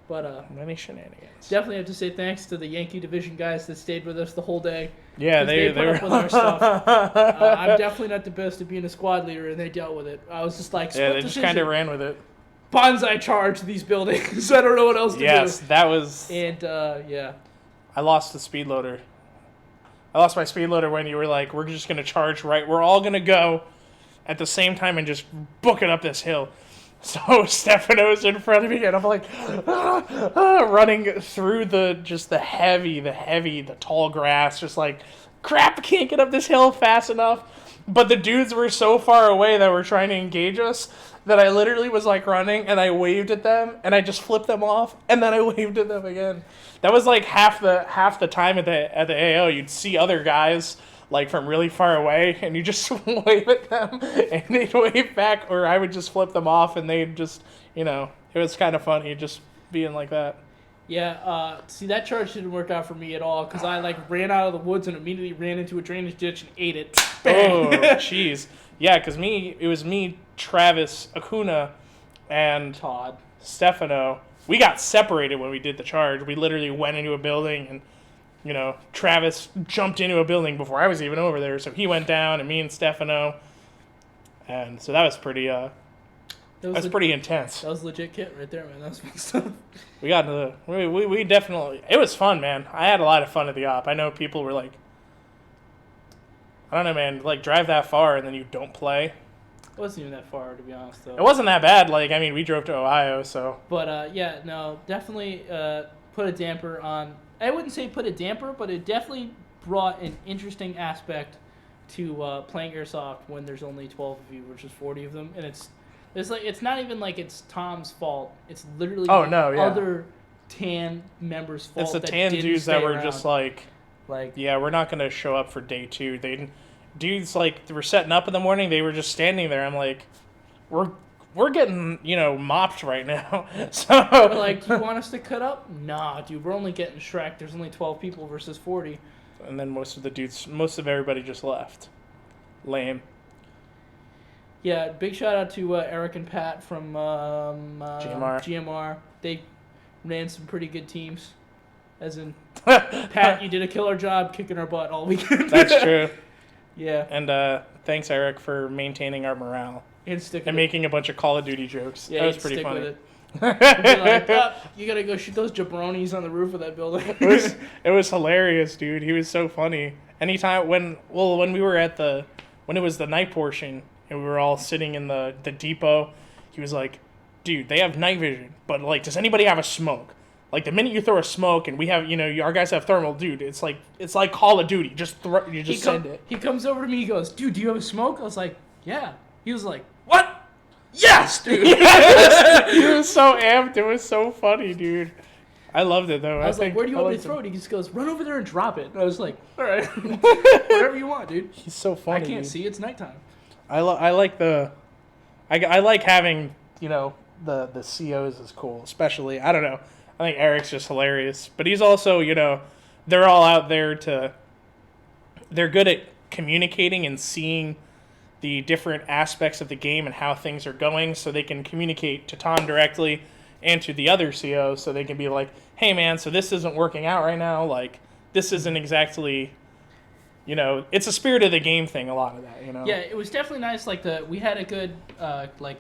But Many shenanigans. definitely have to say thanks to the Yankee Division guys that stayed with us the whole day. Yeah, 'Cause they put were up with our stuff. I'm definitely not the best at being a squad leader, and they dealt with it. I was just like, yeah, they just kind of ran with it. Bonsai charge these buildings. I don't know what else to do. Yes, that was. And yeah. I lost the speed loader. I lost my speed loader when you were like, "We're just gonna charge right. We're all gonna go at the same time and just book it up this hill." So Stefano's in front of me, and I'm like, running through the tall grass, just like, crap, I can't get up this hill fast enough. But the dudes were so far away that were trying to engage us that I literally was like running, and I waved at them, and I just flipped them off, and then I waved at them again. That was like half the time at the AO, you'd see other guys like from really far away, and you just wave at them, and they'd wave back, or I would just flip them off, and they'd just, it was kind of funny just being like that. Yeah, see, that charge didn't work out for me at all, because I, like, ran out of the woods and immediately ran into a drainage ditch and ate it. Oh, jeez. Yeah, because it was me, Travis, Acuna, and Todd. Stefano. We got separated when we did the charge. We literally went into a building, and Travis jumped into a building before I was even over there. So he went down, and me and Stefano, and so that was pretty. That's pretty intense. That was legit kit right there, man. That was fun stuff. We got into we definitely. It was fun, man. I had a lot of fun at the op. I know people were like, I don't know, man. Like, drive that far and then you don't play. It wasn't even that far, to be honest, though. It wasn't that bad. Like, I mean, we drove to Ohio, so. But yeah, no, definitely put a damper on. I wouldn't say put a damper, but it definitely brought an interesting aspect to playing airsoft when there's only 12 of you versus 40 of them, and it's not even like it's Tom's fault. It's literally other tan members' fault. It's the that tan didn't dudes stay that were around. just like, yeah, we're not gonna show up for day 2. Dudes like were setting up in the morning. They were just standing there. I'm like, we're getting mopped right now. So We're like, do you want us to cut up? Nah, dude, we're only getting Shrek. There's only 12 people versus 40. And then most of everybody just left. Lame. Yeah, big shout out to Eric and Pat from GMR. They ran some pretty good teams. As in, Pat, you did a killer job kicking our butt all weekend. That's true. Yeah. And thanks, Eric, for maintaining our morale And making a bunch of Call of Duty jokes. Yeah, that was pretty funny. With it. Like, you gotta go shoot those jabronis on the roof of that building. It was hilarious, dude. He was so funny. Anytime when we were when it was the night portion and we were all sitting in the depot, he was like, dude, they have night vision, but like, does anybody have a smoke? Like, the minute you throw a smoke and we have, our guys have thermal, dude, it's like Call of Duty. Send it. He comes over to me, he goes, dude, do you have a smoke? I was like, yeah. He was like, what? Yes, dude. Yes! He was so amped. It was so funny, dude. I loved it, though. I was like, where do you want me to throw it? He just goes, run over there and drop it. And I was like, all right. Whatever you want, dude. He's so funny. I can't see. It's nighttime. I like having, the COs is cool. Especially, I don't know. I think Eric's just hilarious. But he's also, they're all out there they're good at communicating and seeing the different aspects of the game and how things are going, so they can communicate to Tom directly and to the other COs, so they can be like, hey man, so this isn't working out right now, like this isn't exactly, it's a spirit of the game thing, a lot of that, Yeah, it was definitely nice. Like we had a good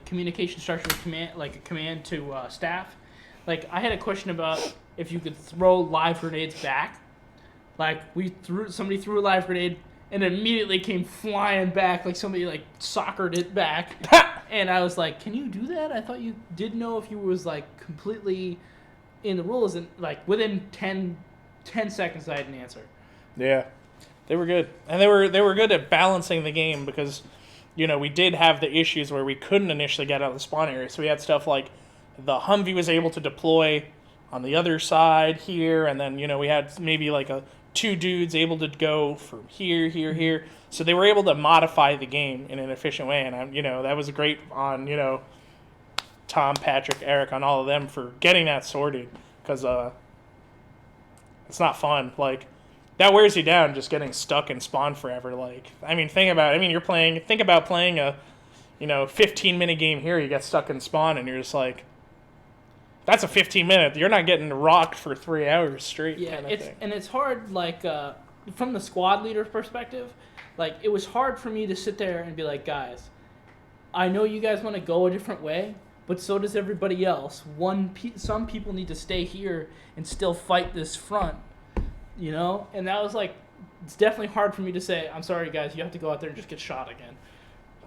communication structure with command to staff. Like, I had a question about if you could throw live grenades back. Like, somebody threw a live grenade and it immediately came flying back, like somebody like soccered it back. And I was like, can you do that? I thought you did know if you was like completely in the rules, and like within 10 seconds I had an answer. Yeah. They were good. And they were good at balancing the game because, we did have the issues where we couldn't initially get out of the spawn area. So we had stuff like the Humvee was able to deploy on the other side here, and then, we had maybe like two dudes able to go from here. So they were able to modify the game in an efficient way, and that was great on, Tom, Patrick, Eric, on all of them for getting that sorted, because it's not fun. Like, that wears you down, just getting stuck in spawn forever. Like, think about playing a 15-minute game here, you get stuck in spawn, and you're just like, that's a 15-minute. You're not getting rocked for 3 hours straight. Yeah, kind of thing. And it's hard. Like from the squad leader perspective, like it was hard for me to sit there and be like, guys, I know you guys want to go a different way, but so does everybody else. Some people need to stay here and still fight this front, And that was like, it's definitely hard for me to say, I'm sorry, guys, you have to go out there and just get shot again.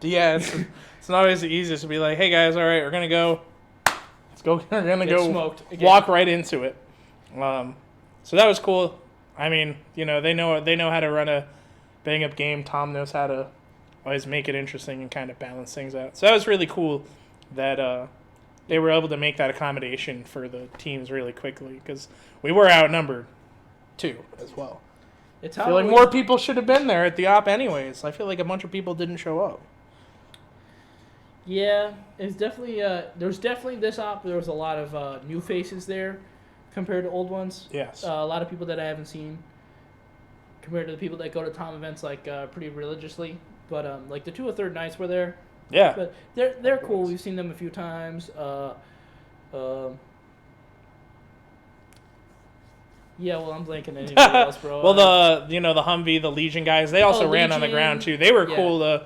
Yeah, it's not always the easiest to be like, hey guys, all right, we're gonna go. We're gonna Get go smoked again. Walk right into it. So that was cool. They know how to run a bang up game. Tom knows how to always make it interesting and kind of balance things out. So that was really cool that they were able to make that accommodation for the teams really quickly, because we were outnumbered too as well. I feel like more people should have been there at the op anyways. I feel like a bunch of people didn't show up. Yeah, it's definitely there's definitely this op. There was a lot of new faces there compared to old ones. Yes. A lot of people that I haven't seen compared to the people that go to Tom events pretty religiously. But like the 203rd Knights were there. Yeah. But they're cool. We've seen them a few times. Yeah, well, I'm blanking on anybody else, bro. Well, the Humvee, the Legion guys, they also ran on the Legion, ground too. They were yeah. cool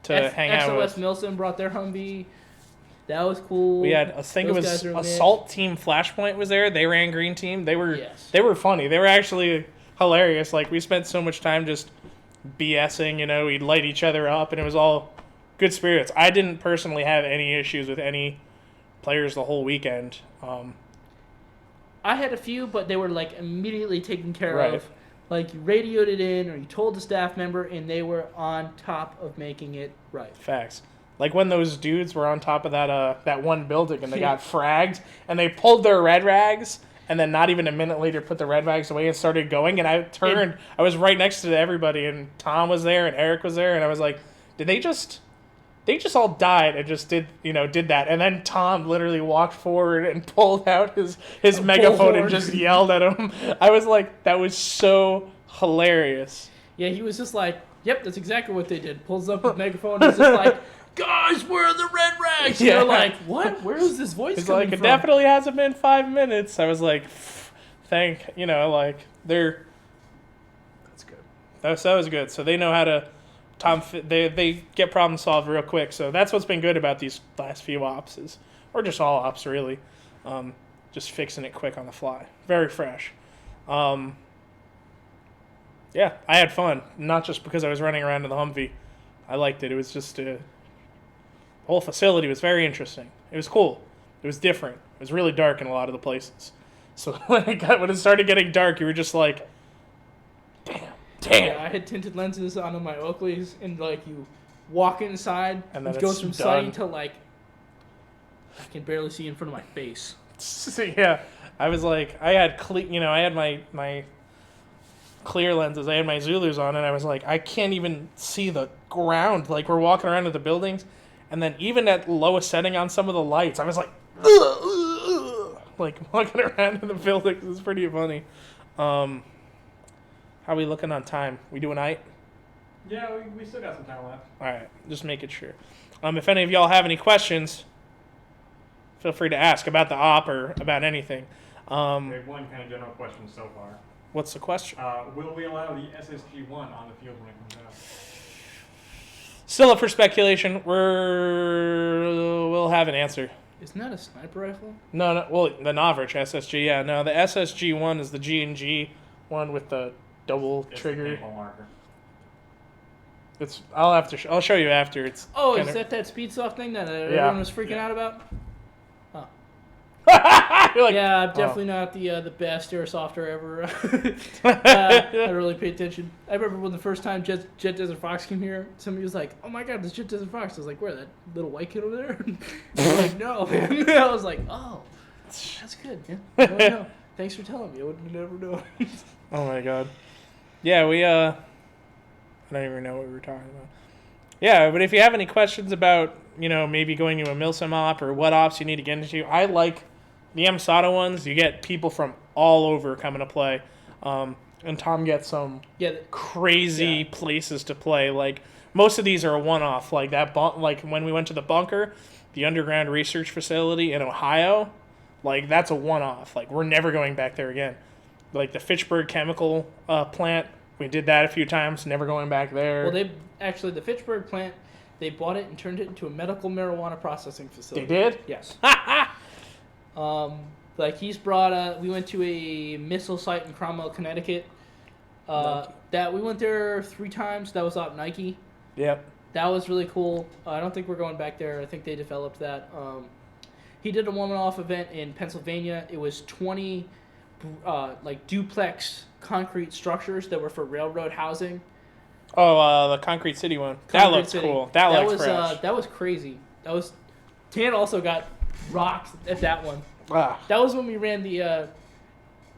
to hang out with. XOS Milson brought their Humvee. That was cool. We had, I think it Those was guys are Assault Team Flashpoint was there. They ran green team. They were Yes. they were funny. They were actually hilarious. Like we spent so much time just BSing. We'd light each other up, and it was all good spirits. I didn't personally have any issues with any players the whole weekend. I had a few, but they were like immediately taken care Right. of. Like you radioed it in, or you told the staff member, and they were on top of making it right. Facts. Like when those dudes were on top of that one building and they got fragged and they pulled their red rags and then not even a minute later put the red rags away and started going, and I turned, I was right next to everybody, and Tom was there and Eric was there, and I was like, did they just all died and just did that, and then Tom literally walked forward and pulled out his megaphone and just yelled at him. I was like, that was so hilarious. Yeah, he was just like, yep, that's exactly what they did. Pulls up his megaphone and is just like, guys, where are the red rags? Yeah. You're like, what? Where is this voice It's coming like, from? it definitely hasn't been 5 minutes. I was like, they're, that's good. That was good. So they know how to, they get problem solved real quick. So that's what's been good about these last few ops or just all ops really. Just fixing it quick on the fly. Very fresh. Yeah, I had fun. Not just because I was running around in the Humvee. I liked it. It was just the whole facility was very interesting. It was cool. It was different. It was really dark in a lot of the places. So when it started getting dark, you were just like, damn. Yeah, I had tinted lenses on my Oakleys, and like you walk inside, And then it goes it's from done. sighting to like I can barely see in front of my face. So, yeah, I was like, I had I had my clear lenses. I had my Zulus on, and I was like, I can't even see the ground. Like we're walking around to the buildings, and then even at lowest setting on some of the lights, I was like, like walking around in the buildings. It's pretty funny. How are we looking on time? We do a night? Yeah, we still got some time left. All right, just making sure. If any of y'all have any questions, feel free to ask about the op or about anything. We have one kind of general question so far. What's the question? Will we allow the SSG-1 on the field when it comes out? Still up for speculation. We'll have an answer. Isn't that a sniper rifle? No. Well, the Novrich SSG, yeah. No, the SSG one is the G&G one with the double It's trigger. the paintball marker. I'll show you after. It's Oh, kinda... is that speed soft thing that everyone was freaking out about? Oh. You're like, Yeah, I'm definitely not the best airsofter ever. I really pay attention. I remember when the first time Jet Desert Fox came here, somebody was like, "Oh my God, there's Jet Desert Fox." I was like, "Where, that little white kid over there?" They were like, "No, man." I was like, "Oh, that's good. Yeah, I don't know. Thanks for telling me. I would have never known." Oh my God. Yeah, I don't even know what we were talking about. Yeah, but if you have any questions about, maybe going to a Milsim op or what ops you need to get into, I like the MSATA ones. You get people from all over coming to play. And Tom gets some crazy places to play. Like, most of these are a one-off. Like like when we went to the bunker, the underground research facility in Ohio, like that's a one-off. Like, we're never going back there again. Like the Fitchburg chemical plant, we did that a few times, never going back there. Well, the Fitchburg plant, they bought it and turned it into a medical marijuana processing facility. They did? Yes. Like he's brought. We went to a missile site in Cromwell, Connecticut. That we went there 3 times. That was out Nike. Yep. That was really cool. I don't think we're going back there. I think they developed that. He did a one-off event in Pennsylvania. It was 20 like duplex concrete structures that were for railroad housing. Oh, the Concrete City one. That looks cool. That looks fresh. That was crazy. Tan also got rocked at that one. Ah. That was when we ran the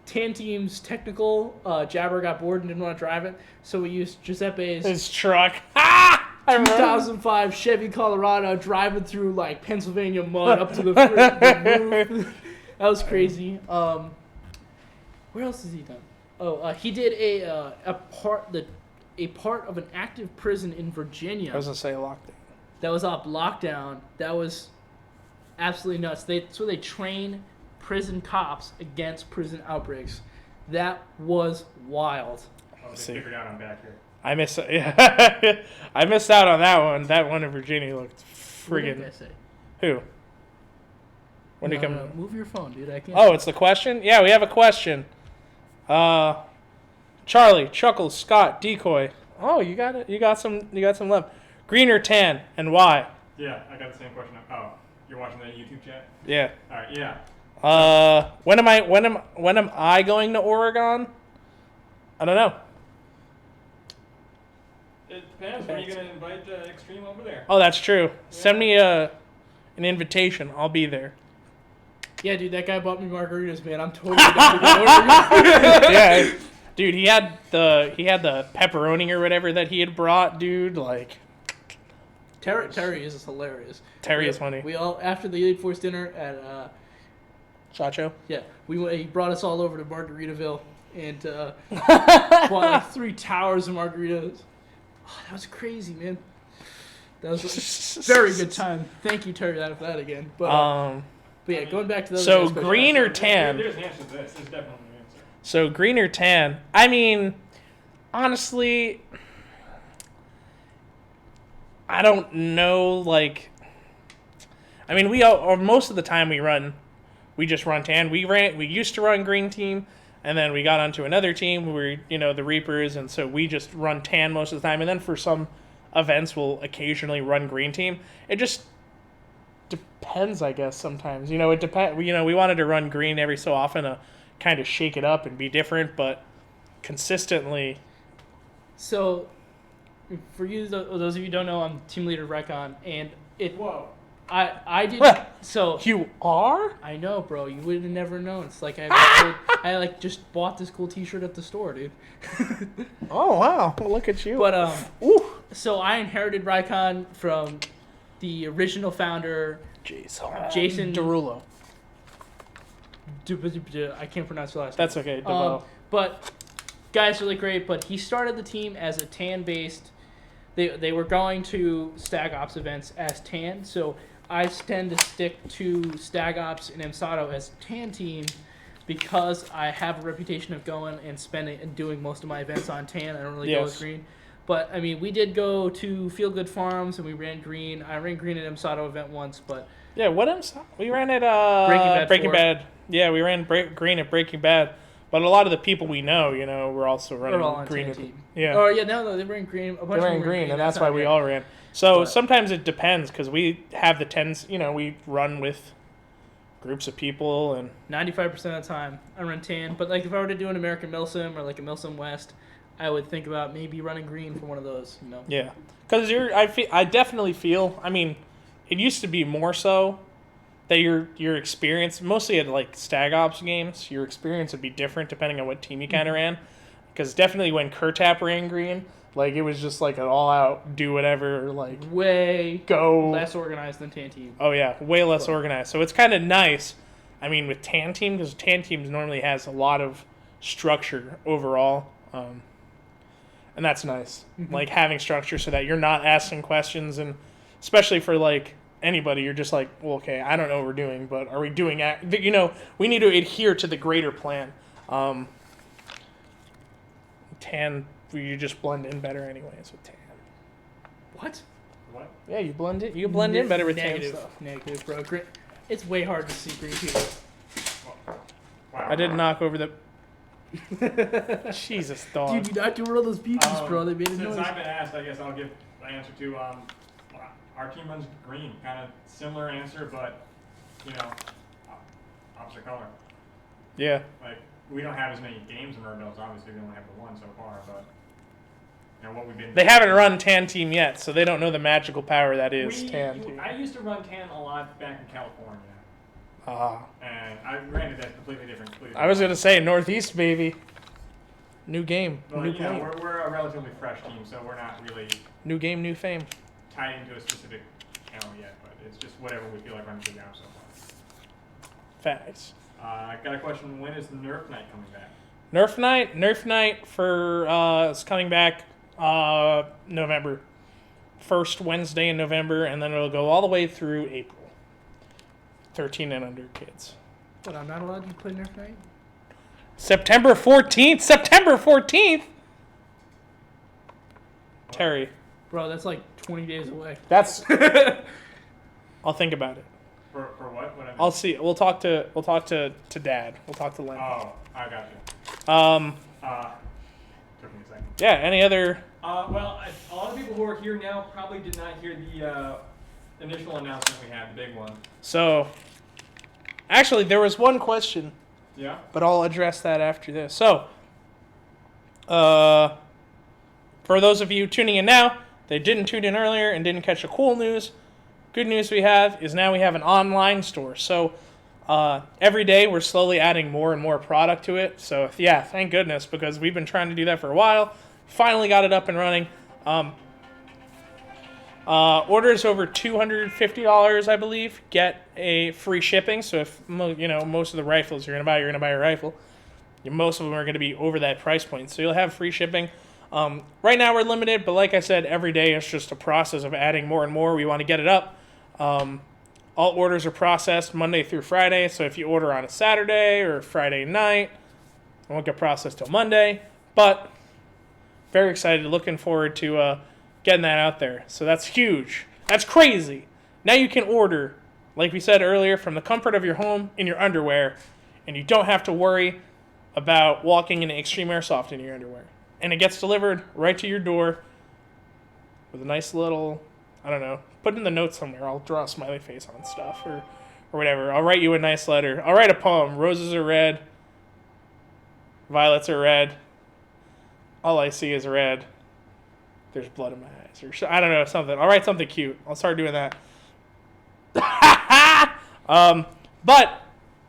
Tan Team's technical. Jabber got bored and didn't want to drive it, so we used Giuseppe's His truck. I remember. 2005 Chevy Colorado driving through like Pennsylvania mud up to the roof. That was crazy. Where else has he done? Oh, he did a part of an active prison in Virginia. I was gonna say lockdown. that was up lockdown. That was absolutely nuts. So they train prison cops against prison outbreaks. That was wild. Oh, they See. figured out I'm back here. I missed out on that one. That one in Virginia looked What did friggin' I say? who? When no, you come? no, move your phone, dude. I can't. Oh, it's the question? Yeah, we have a question. Charlie, Chuckles, Scott, Decoy. Oh, you got it. You got some love. Green or tan, and why? Yeah, I got the same question. Oh, you're watching the YouTube chat? Yeah. All right, yeah. When am I going to Oregon? I don't know. It depends. When are you going to invite Extreme over there? Oh, that's true. Send me an invitation. I'll be there. Yeah, dude, that guy bought me margaritas, man. I'm totally down to go order. Yeah, dude, he had the pepperoni or whatever that he had brought, dude. Like, Terry is hilarious. Terry is funny. We all after the Elite Force dinner at Chacho. yeah, he brought us all over to Margaritaville and bought like 3 towers of margaritas. Oh, that was crazy, man. That was a very good time. Thank you, Terry, for that again. But yeah, going back to the So other green or tan? There's an answer to this. There's definitely an answer. So green or tan? I mean, honestly, I don't know. Like, I mean, most of the time we just run tan. We used to run green team, and then we got onto another team who were the Reapers, and so we just run tan most of the time. And then for some events, we'll occasionally run green team. It just depends, I guess. Sometimes it depends. We wanted to run green every so often to kind of shake it up and be different, but consistently. So, for you, those of you who don't know, I'm team leader of Recon, and Whoa. I did so. You are? I know, bro. You would have never known. It's like I just bought this cool T-shirt at the store, dude. Oh wow! Look at you. But Ooh. so I inherited Rycon from the original founder, Jason Derulo. I can't pronounce the last name. That's okay. Devo. But guy's really great. But he started the team as a tan-based. They were going to Stag Ops events as tan, so I tend to stick to Stag Ops and MSATO as tan team because I have a reputation of going and spending and doing most of my events on tan. I don't really go with green. But, I mean, we did go to Feel Good Farms and we ran green. I ran green at MSATO event once, but... Yeah, what we ran at Breaking Bad. Yeah, we ran green at Breaking Bad. But a lot of the people we know, we're also running all on green. tan team. Yeah. Oh, yeah, no, they ran green. They ran green, and that's why we all ran. So But- sometimes it depends, because we have the tens, we run with groups of people, and 95% of the time, I run tan. But, like, if I were to do an American Milsim or, like, a Milsim West, I would think about maybe running green for one of those, yeah. Because I definitely feel, I mean, it used to be more so that your experience, mostly at like Stag Ops games, your experience would be different depending on what team you kind of ran. Because definitely when Kurtap ran green, like it was just like an all out do whatever, like way go less organized than tan team. Oh yeah, way less organized. So it's kind of nice. I mean, with tan team, because tan teams normally has a lot of structure overall, and that's nice. Like having structure so that you're not asking questions, and especially for like anybody, you're just like, well, okay, I don't know what we're doing, but are we doing? We need to adhere to the greater plan. Tan, you just blend in better anyways with tan. What? What? Yeah, you blend it. You blend in better with tan stuff. Negative, bro. It's way hard to see green people. Wow. I didn't knock over the. Jesus, dog. Dude, you not do one of those beaches, bro. They made a Since noise. I've been asked, I guess I'll give the answer to our team runs green. Kind of similar answer, but opposite color. Yeah. Like we don't have as many games in Murbills. Obviously, we only have the one so far, but what we've been. They haven't run tan team yet, so they don't know the magical power that is tan team. I used to run tan a lot back in California. And granted that's completely different. I was gonna say Northeast, baby. New game, But, new game. we're a relatively fresh team, so we're not really New game, new fame. tied into a specific channel yet. But it's just whatever we feel like running through now so far. Facts. I got a question. When is Nerf Night coming back? Nerf night for is coming back November first Wednesday in November, and then it'll go all the way through April. 13 and under kids. But I'm not allowed to play Nerf Night? September 14th? September 14th? Terry. Bro, that's like 20 days away. That's... I'll think about it. For what? What I I'll see. We'll talk to Dad. We'll talk to Len. Oh, I got you. Took me a second. Yeah, any other... Well, a lot of people who are here now probably did not hear the initial announcement we had, the big one. So, actually, there was one question, Yeah? but I'll address that after this. So, for those of you tuning in now, they didn't tune in earlier and didn't catch the cool news, good news we have is now we have an online store. So, every day we're slowly adding more and more product to it. So, yeah, thank goodness, because we've been trying to do that for a while. Finally got it up and running. Orders over $250, I believe, get a free shipping. So if most of the rifles you're gonna buy a rifle. Most of them are gonna be over that price point, so you'll have free shipping. Right now we're limited, but like I said, every day it's just a process of adding more and more. We want to get it up. All orders are processed Monday through Friday. So if you order on a Saturday or Friday night, it won't get processed till Monday. But very excited, looking forward to getting that out there. So that's huge. That's crazy. Now you can order, like we said earlier, from the comfort of your home in your underwear, and you don't have to worry about walking into Extreme Airsoft in your underwear. And it gets delivered right to your door with a nice little, I don't know, put it in the notes somewhere. I'll draw a smiley face on stuff or whatever. I'll write you a nice letter. I'll write a poem. Roses are red. Violets are red. All I see is red. There's blood in my eyes. Or I don't know, something. I'll write something cute. I'll start doing that. But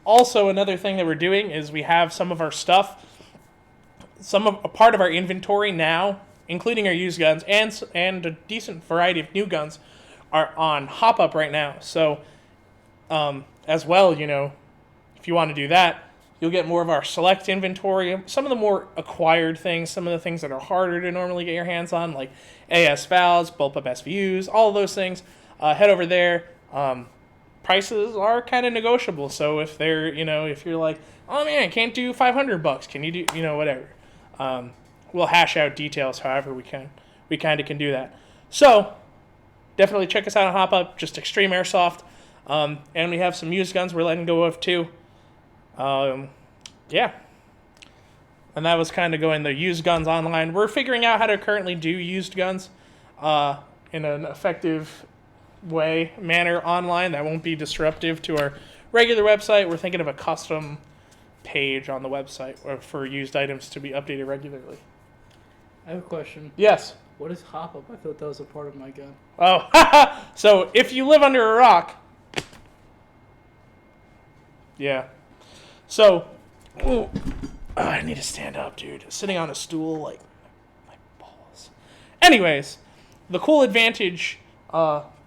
also another thing that we're doing is we have some of our stuff, a part of our inventory now, including our used guns and a decent variety of new guns, are on Hop Up right now. So as well, if you want to do that, you'll get more of our select inventory, some of the more acquired things, some of the things that are harder to normally get your hands on, like AS valves, bulb up SVUs, all of those things. Head over there. Prices are kind of negotiable, so if they're, if you're like, oh man, I can't do $500, can you do, whatever. We'll hash out details however we can. We kind of can do that. So definitely check us out on Hop Up, just Extreme Airsoft. And we have some used guns we're letting go of too. Yeah. And that was kind of going the used guns online. We're figuring out how to currently do used guns in an effective manner online that won't be disruptive to our regular website. We're thinking of a custom page on the website for used items to be updated regularly. I have a question. Yes. What is Hop Up? I thought that was a part of my gun. Oh, so if you live under a rock. Yeah. So, I need to stand up, dude. Sitting on a stool, like, my balls. Anyways, the cool advantage,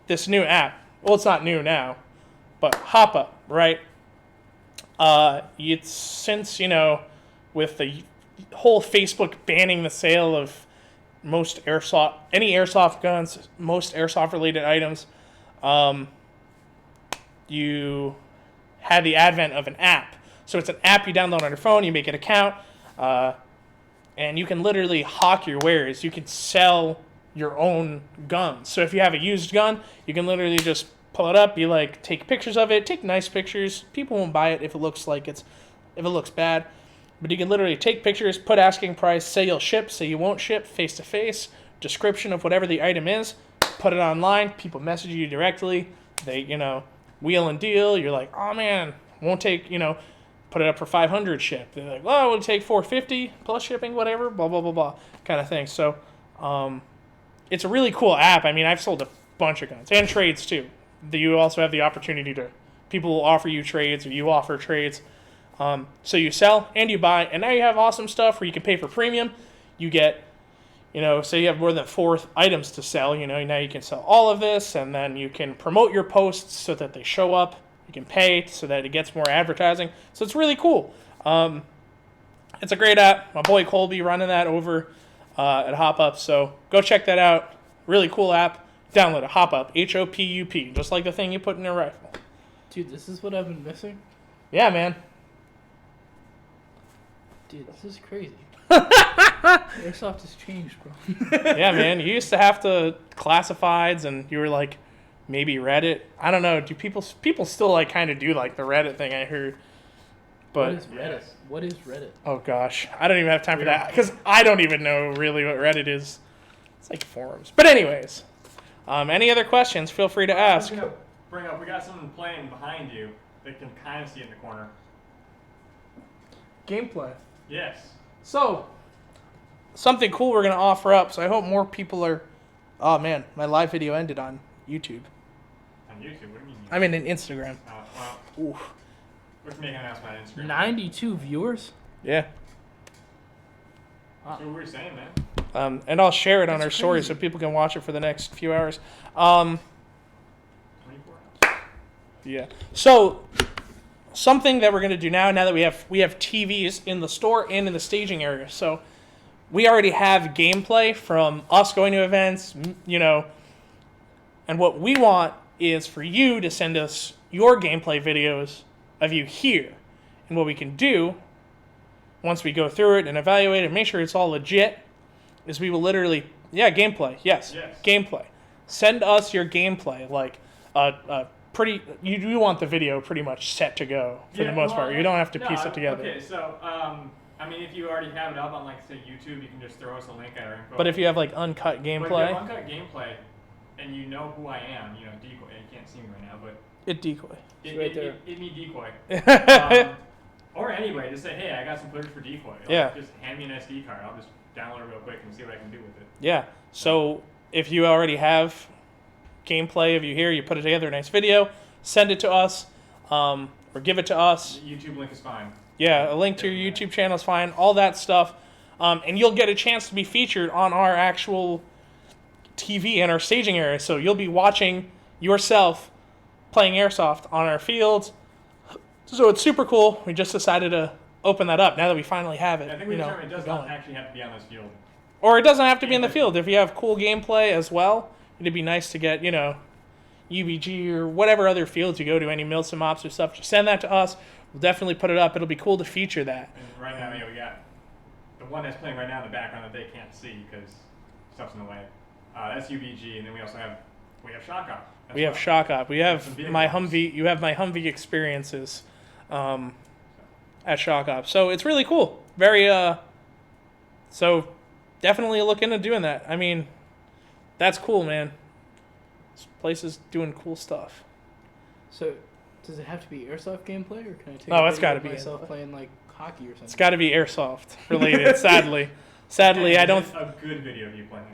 this new app, well, it's not new now, but Hop Up, right? It's since, with the whole Facebook banning the sale of any airsoft guns, most airsoft-related items, you had the advent of an app. So it's an app you download on your phone, you make an account, and you can literally hawk your wares. You can sell your own guns. So if you have a used gun, you can literally just pull it up, take pictures of it, take nice pictures. People won't buy it if it looks bad. But you can literally take pictures, put asking price, say you'll ship, say you won't ship, face-to-face, description of whatever the item is, put it online, people message you directly, they, wheel and deal, you're like, oh man, won't take, put it up for 500 ship. They're like, well, it'll take 450 plus shipping, whatever, blah, blah, blah, blah, kind of thing. So, it's a really cool app. I mean, I've sold a bunch of guns, and trades too. You also have the opportunity people will offer you trades, or you offer trades. So you sell and you buy, and now you have awesome stuff where you can pay for premium. You get, say you have more than 4 items to sell, now you can sell all of this, and then you can promote your posts so that they show up. You can pay so that it gets more advertising. So it's really cool. It's a great app. My boy Colby running that over at Hop Up. So go check that out. Really cool app. Download it. Hop-Up. HOPUP. Just like the thing you put in your rifle. Dude, this is what I've been missing. Yeah, man. Dude, this is crazy. Airsoft has changed, bro. Yeah, man. You used to have to classifieds, and you were like, maybe Reddit. I don't know. Do people still like kind of do like the Reddit thing? I heard. But what is Reddit? What is Reddit? oh gosh, I don't even have time for that because I don't even know really what Reddit is. It's like forums. But anyways, any other questions? Feel free to ask. I was gonna bring up. We got someone playing behind you that can kind of see in the corner. Gameplay. Yes. So, something cool we're going to offer up, so I hope more people are... Oh, man, my live video ended on YouTube. On YouTube? What do you mean? I mean, in Instagram. Well, Oof. we're making an announcement on Instagram. 92 viewers? Yeah. That's what we were saying, man. And I'll share it on That's our story crazy. so people can watch it for the next few hours. 24 hours. Yeah. So, something that we're going to do now that we have TVs in the store and in the staging area. So, we already have gameplay from us going to events, you know, and what we want is for you to send us your gameplay videos of you here. And what we can do, once we go through it and evaluate it and make sure it's all legit, is we will literally, gameplay, yes. Gameplay. Send us your gameplay, like pretty. You want the video pretty much set to go for the most part. You don't have to piece it together. Okay, so I mean, if you already have it up on like say YouTube, you can just throw us a link at our info. But if you have like uncut But if you gameplay, have uncut gameplay, and you know who I am, you know decoy. You can't see me right now, but it decoy. Right there. It me decoy. Or anyway, just say, hey, I got some footage for decoy. Like, Yeah. Just hand me an SD card. I'll just download it real quick and see what I can do with it. Yeah. So if you already have gameplay of you here, you put it together, a nice video, send it to us, or give it to us. The YouTube link is fine. Yeah, a link to your YouTube channel is fine, all that stuff. And you'll get a chance to be featured on our actual TV in our staging area. So you'll be watching yourself playing Airsoft on our fields. So it's super cool. We just decided to open that up now that we finally have it. I think we determined it does not actually have to be on this field. Or it doesn't have to be in the field. If you have cool gameplay as well, it'd be nice to get, UBG or whatever other fields you go to, any mills and mops or stuff. Just send that to us. We'll definitely put it up. It'll be cool to feature that. And right now, we got the one that's playing right now in the background that they can't see because stuff's in the way. That's UBG, and then we also have Shock Op. We have Shock Op. We have some my vehicles. Humvee. You have my Humvee experiences at Shock Op. So it's really cool. Very, so definitely look into doing that. I mean, that's cool, man. This place is doing cool stuff. So, does it have to be airsoft gameplay, or can I take Oh, a it's video gotta of be myself gameplay. playing like hockey or something? It's got to be Airsoft related, sadly. Sadly, I don't... A good video of you playing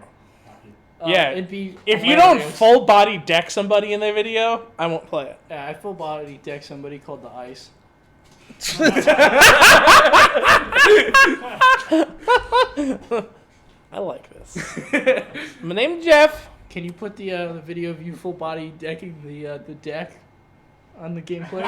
hockey. Yeah, it'd be If you don't hilarious. full body deck somebody in the video, I won't play it. Yeah, I full body deck somebody called the Ice. I like this. My name's Jeff. Can you put the video of you full body decking the deck on the gameplay?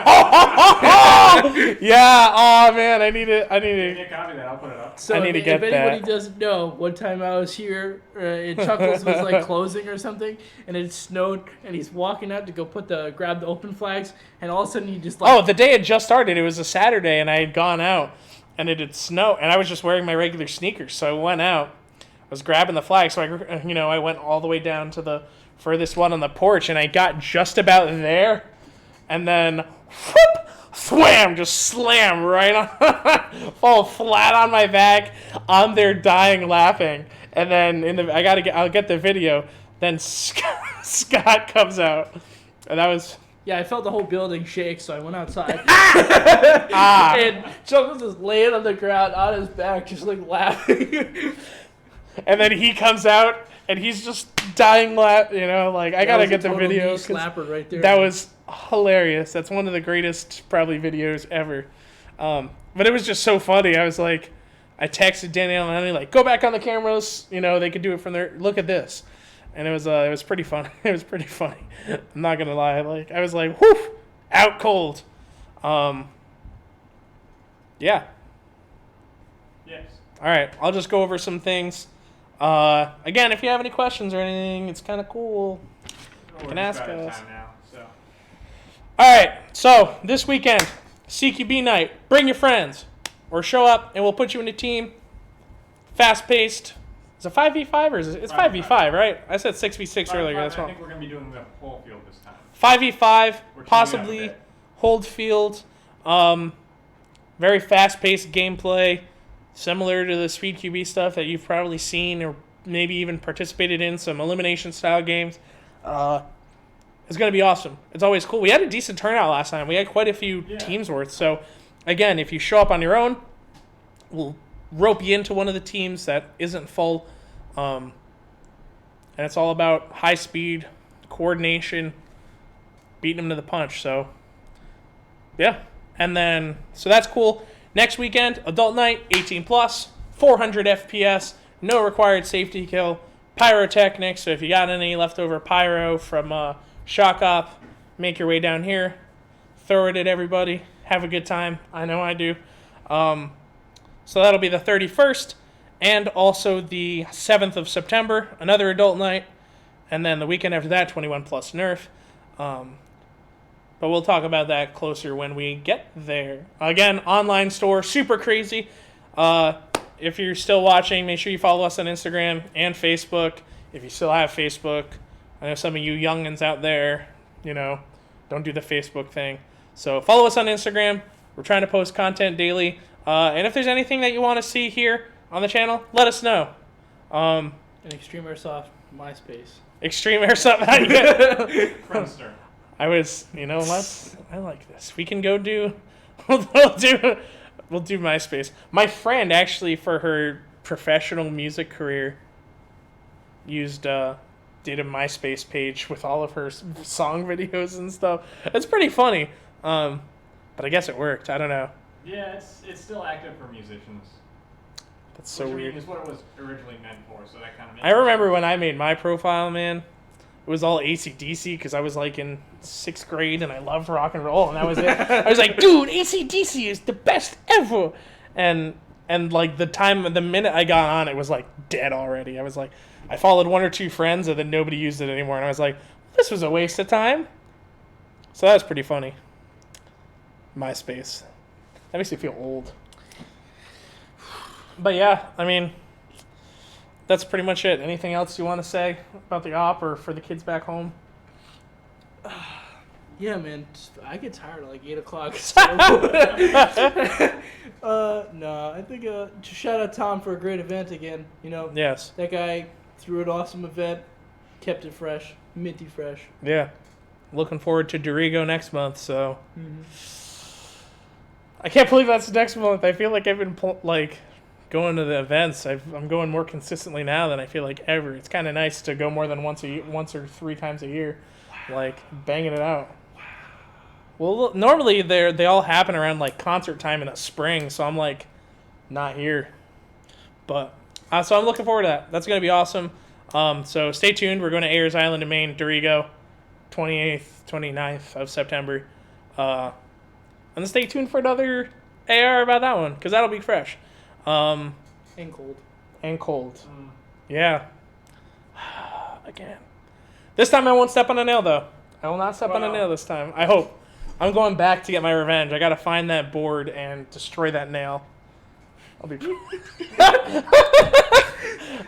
Yeah. Oh man, I need it. Give me a copy of that. I'll put it up. So I need to if get anybody that. doesn't know, one time I was here, and Chuckles was like closing or something, and it snowed, and he's walking out to go grab the open flags, and all of a sudden he just like, Oh, the day had just started. It was a Saturday, and I had gone out, and it had snowed, and I was just wearing my regular sneakers. So I went out. I was grabbing the flag, so I went all the way down to the furthest one on the porch, and I got just about there, and then whoop, swam, just slam right on, fall flat on my back. I'm there dying laughing, and then I'll get the video. Then Scott comes out, and that was. yeah, I felt the whole building shake, so I went outside. Ah. And Chuckles is laying on the ground on his back, just like laughing. And then he comes out, and he's just dying laughing. I gotta get the video. 'Cause slapper right there. that was hilarious. That's one of the greatest probably videos ever. But it was just so funny. I was like, I texted Danielle and Annie like, go back on the cameras. They could do it from there. Look at this. And it was pretty funny. It was pretty funny. I'm not gonna lie. I was like, whew, out cold. Yeah. Yes. All right. I'll just go over some things. Again, if you have any questions or anything, it's kind of cool. We're Can just ask about out of us. time now, so. All right, so this weekend, CQB night. Bring your friends, or show up, and we'll put you in a team. Fast-paced. Is it 5v5 or is it? It's 5v5, right? I said 6v6 earlier. That's I wrong. think we're going to be doing the whole field this time. 5v5, We're changing it up a possibly bit. hold field. Very fast-paced gameplay, similar to the Speed QB stuff that you've probably seen or maybe even participated in, some elimination-style games. It's going to be awesome. It's always cool. We had a decent turnout last time. We had quite a few teams worth. So, again, if you show up on your own, we'll rope you into one of the teams that isn't full. And it's all about high speed, coordination, beating them to the punch. So, yeah. And then, so that's cool. Next weekend, adult night, 18 plus, 400 FPS, no required safety kill, pyrotechnics. So if you got any leftover pyro from Shock Op, make your way down here, throw it at everybody, have a good time. I know I do. So that'll be the 31st, and also the 7th of September, another adult night, and then the weekend after that, 21 plus Nerf. But we'll talk about that closer when we get there. Again, online store, super crazy. If you're still watching, make sure you follow us on Instagram and Facebook. If you still have Facebook, I know some of you youngins out there, don't do the Facebook thing. So follow us on Instagram. We're trying to post content daily. And if there's anything that you want to see here on the channel, let us know. And Extreme Airsoft MySpace. Extreme Airsoft. Friendster. I was, I like this. We can go do, we'll do MySpace. My friend actually, for her professional music career, did a MySpace page with all of her song videos and stuff. It's pretty funny. But I guess it worked. I don't know. Yeah, it's still active for musicians. That's so Which, weird. is what it was originally meant for, so that kind of makes I remember when I made my profile, man. It was all AC/DC because I was like in 6th grade and I loved rock and roll, and that was it. I was like, dude, AC/DC is the best ever. And like the minute I got on, it was like dead already. I was like, I followed one or two friends and then nobody used it anymore, and I was like, this was a waste of time. So that was pretty funny. MySpace. That makes me feel old. But yeah, I mean, that's pretty much it. Anything else you want to say about the op or for the kids back home? Yeah, man. I get tired at like 8 o'clock. No, I think just shout out Tom for a great event again. Yes. That guy threw an awesome event, kept it fresh, minty fresh. Yeah. Looking forward to Dorigo next month, so. Mm-hmm. I can't believe that's next month. I feel like I've been going to the events. I'm going more consistently now than I feel like ever. It's kind of nice to go more than once or 3 times a year, like banging it out. Well, normally they all happen around like concert time in the spring, so I'm like not here. But so I'm looking forward to that. That's gonna be awesome. So stay tuned. We're going to Ayers Island in Maine, Dorigo, 28th, 29th of September. And then stay tuned for another AR about that one, because that'll be fresh. And cold. And cold. Yeah. Again. This time I won't step on a nail, though. I will not step on a nail this time. I hope. I'm going back to get my revenge. I got to find that board and destroy that nail. I'll be...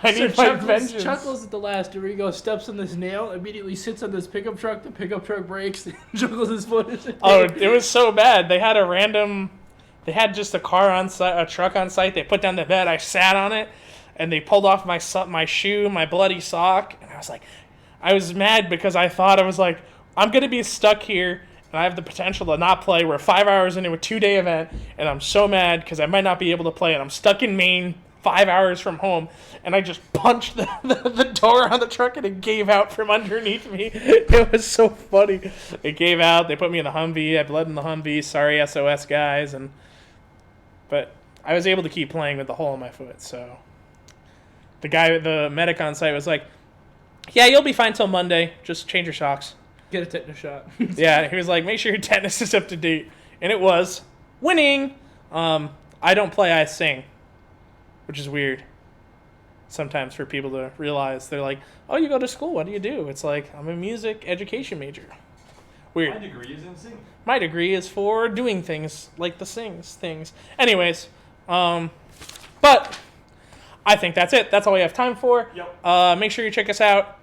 I need my vengeance. Chuckles at the last. Dorigo steps on this nail, immediately sits on this pickup truck. The pickup truck breaks. Chuckles his foot. Oh, it was so bad. They had just a car on site, a truck on site. They put down the bed. I sat on it, and they pulled off my shoe, my bloody sock, and I was mad because I thought I'm gonna be stuck here, and I have the potential to not play. We're 5 hours into a 2-day event, and I'm so mad because I might not be able to play, and I'm stuck in Maine, 5 hours from home, and I just punched the door on the truck, and it gave out from underneath me. It was so funny. It gave out. They put me in the Humvee. I bled in the Humvee. Sorry, SOS guys, but I was able to keep playing with the hole in my foot. So the medic on site was like, "Yeah, you'll be fine till Monday. Just change your socks." Get a tetanus shot. Yeah, he was like, "Make sure your tetanus is up to date," and it was. Winning. I don't play. I sing, which is weird. sometimes for people to realize. They're like, oh, you go to school, what do you do? It's like, I'm a music education major. Weird. My degree is in singing. My degree is for doing things like the things. Anyways, but I think that's it. That's all we have time for. Yep. Make sure you check us out.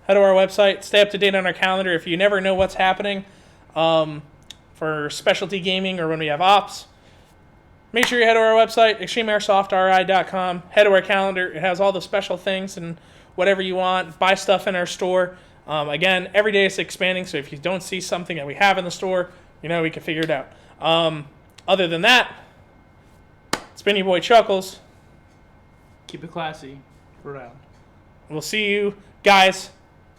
Head to our website. Stay up to date on our calendar. If you never know what's happening for specialty gaming or when we have ops, make sure you head to our website, extremeairsoftri.com. Head to our calendar. It has all the special things and whatever you want. Buy stuff in our store. Again, every day it's expanding, so if you don't see something that we have in the store, we can figure it out. Other than that, it's been your boy Chuckles. Keep it classy. Rhode Island. We'll see you guys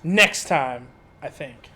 next time, I think.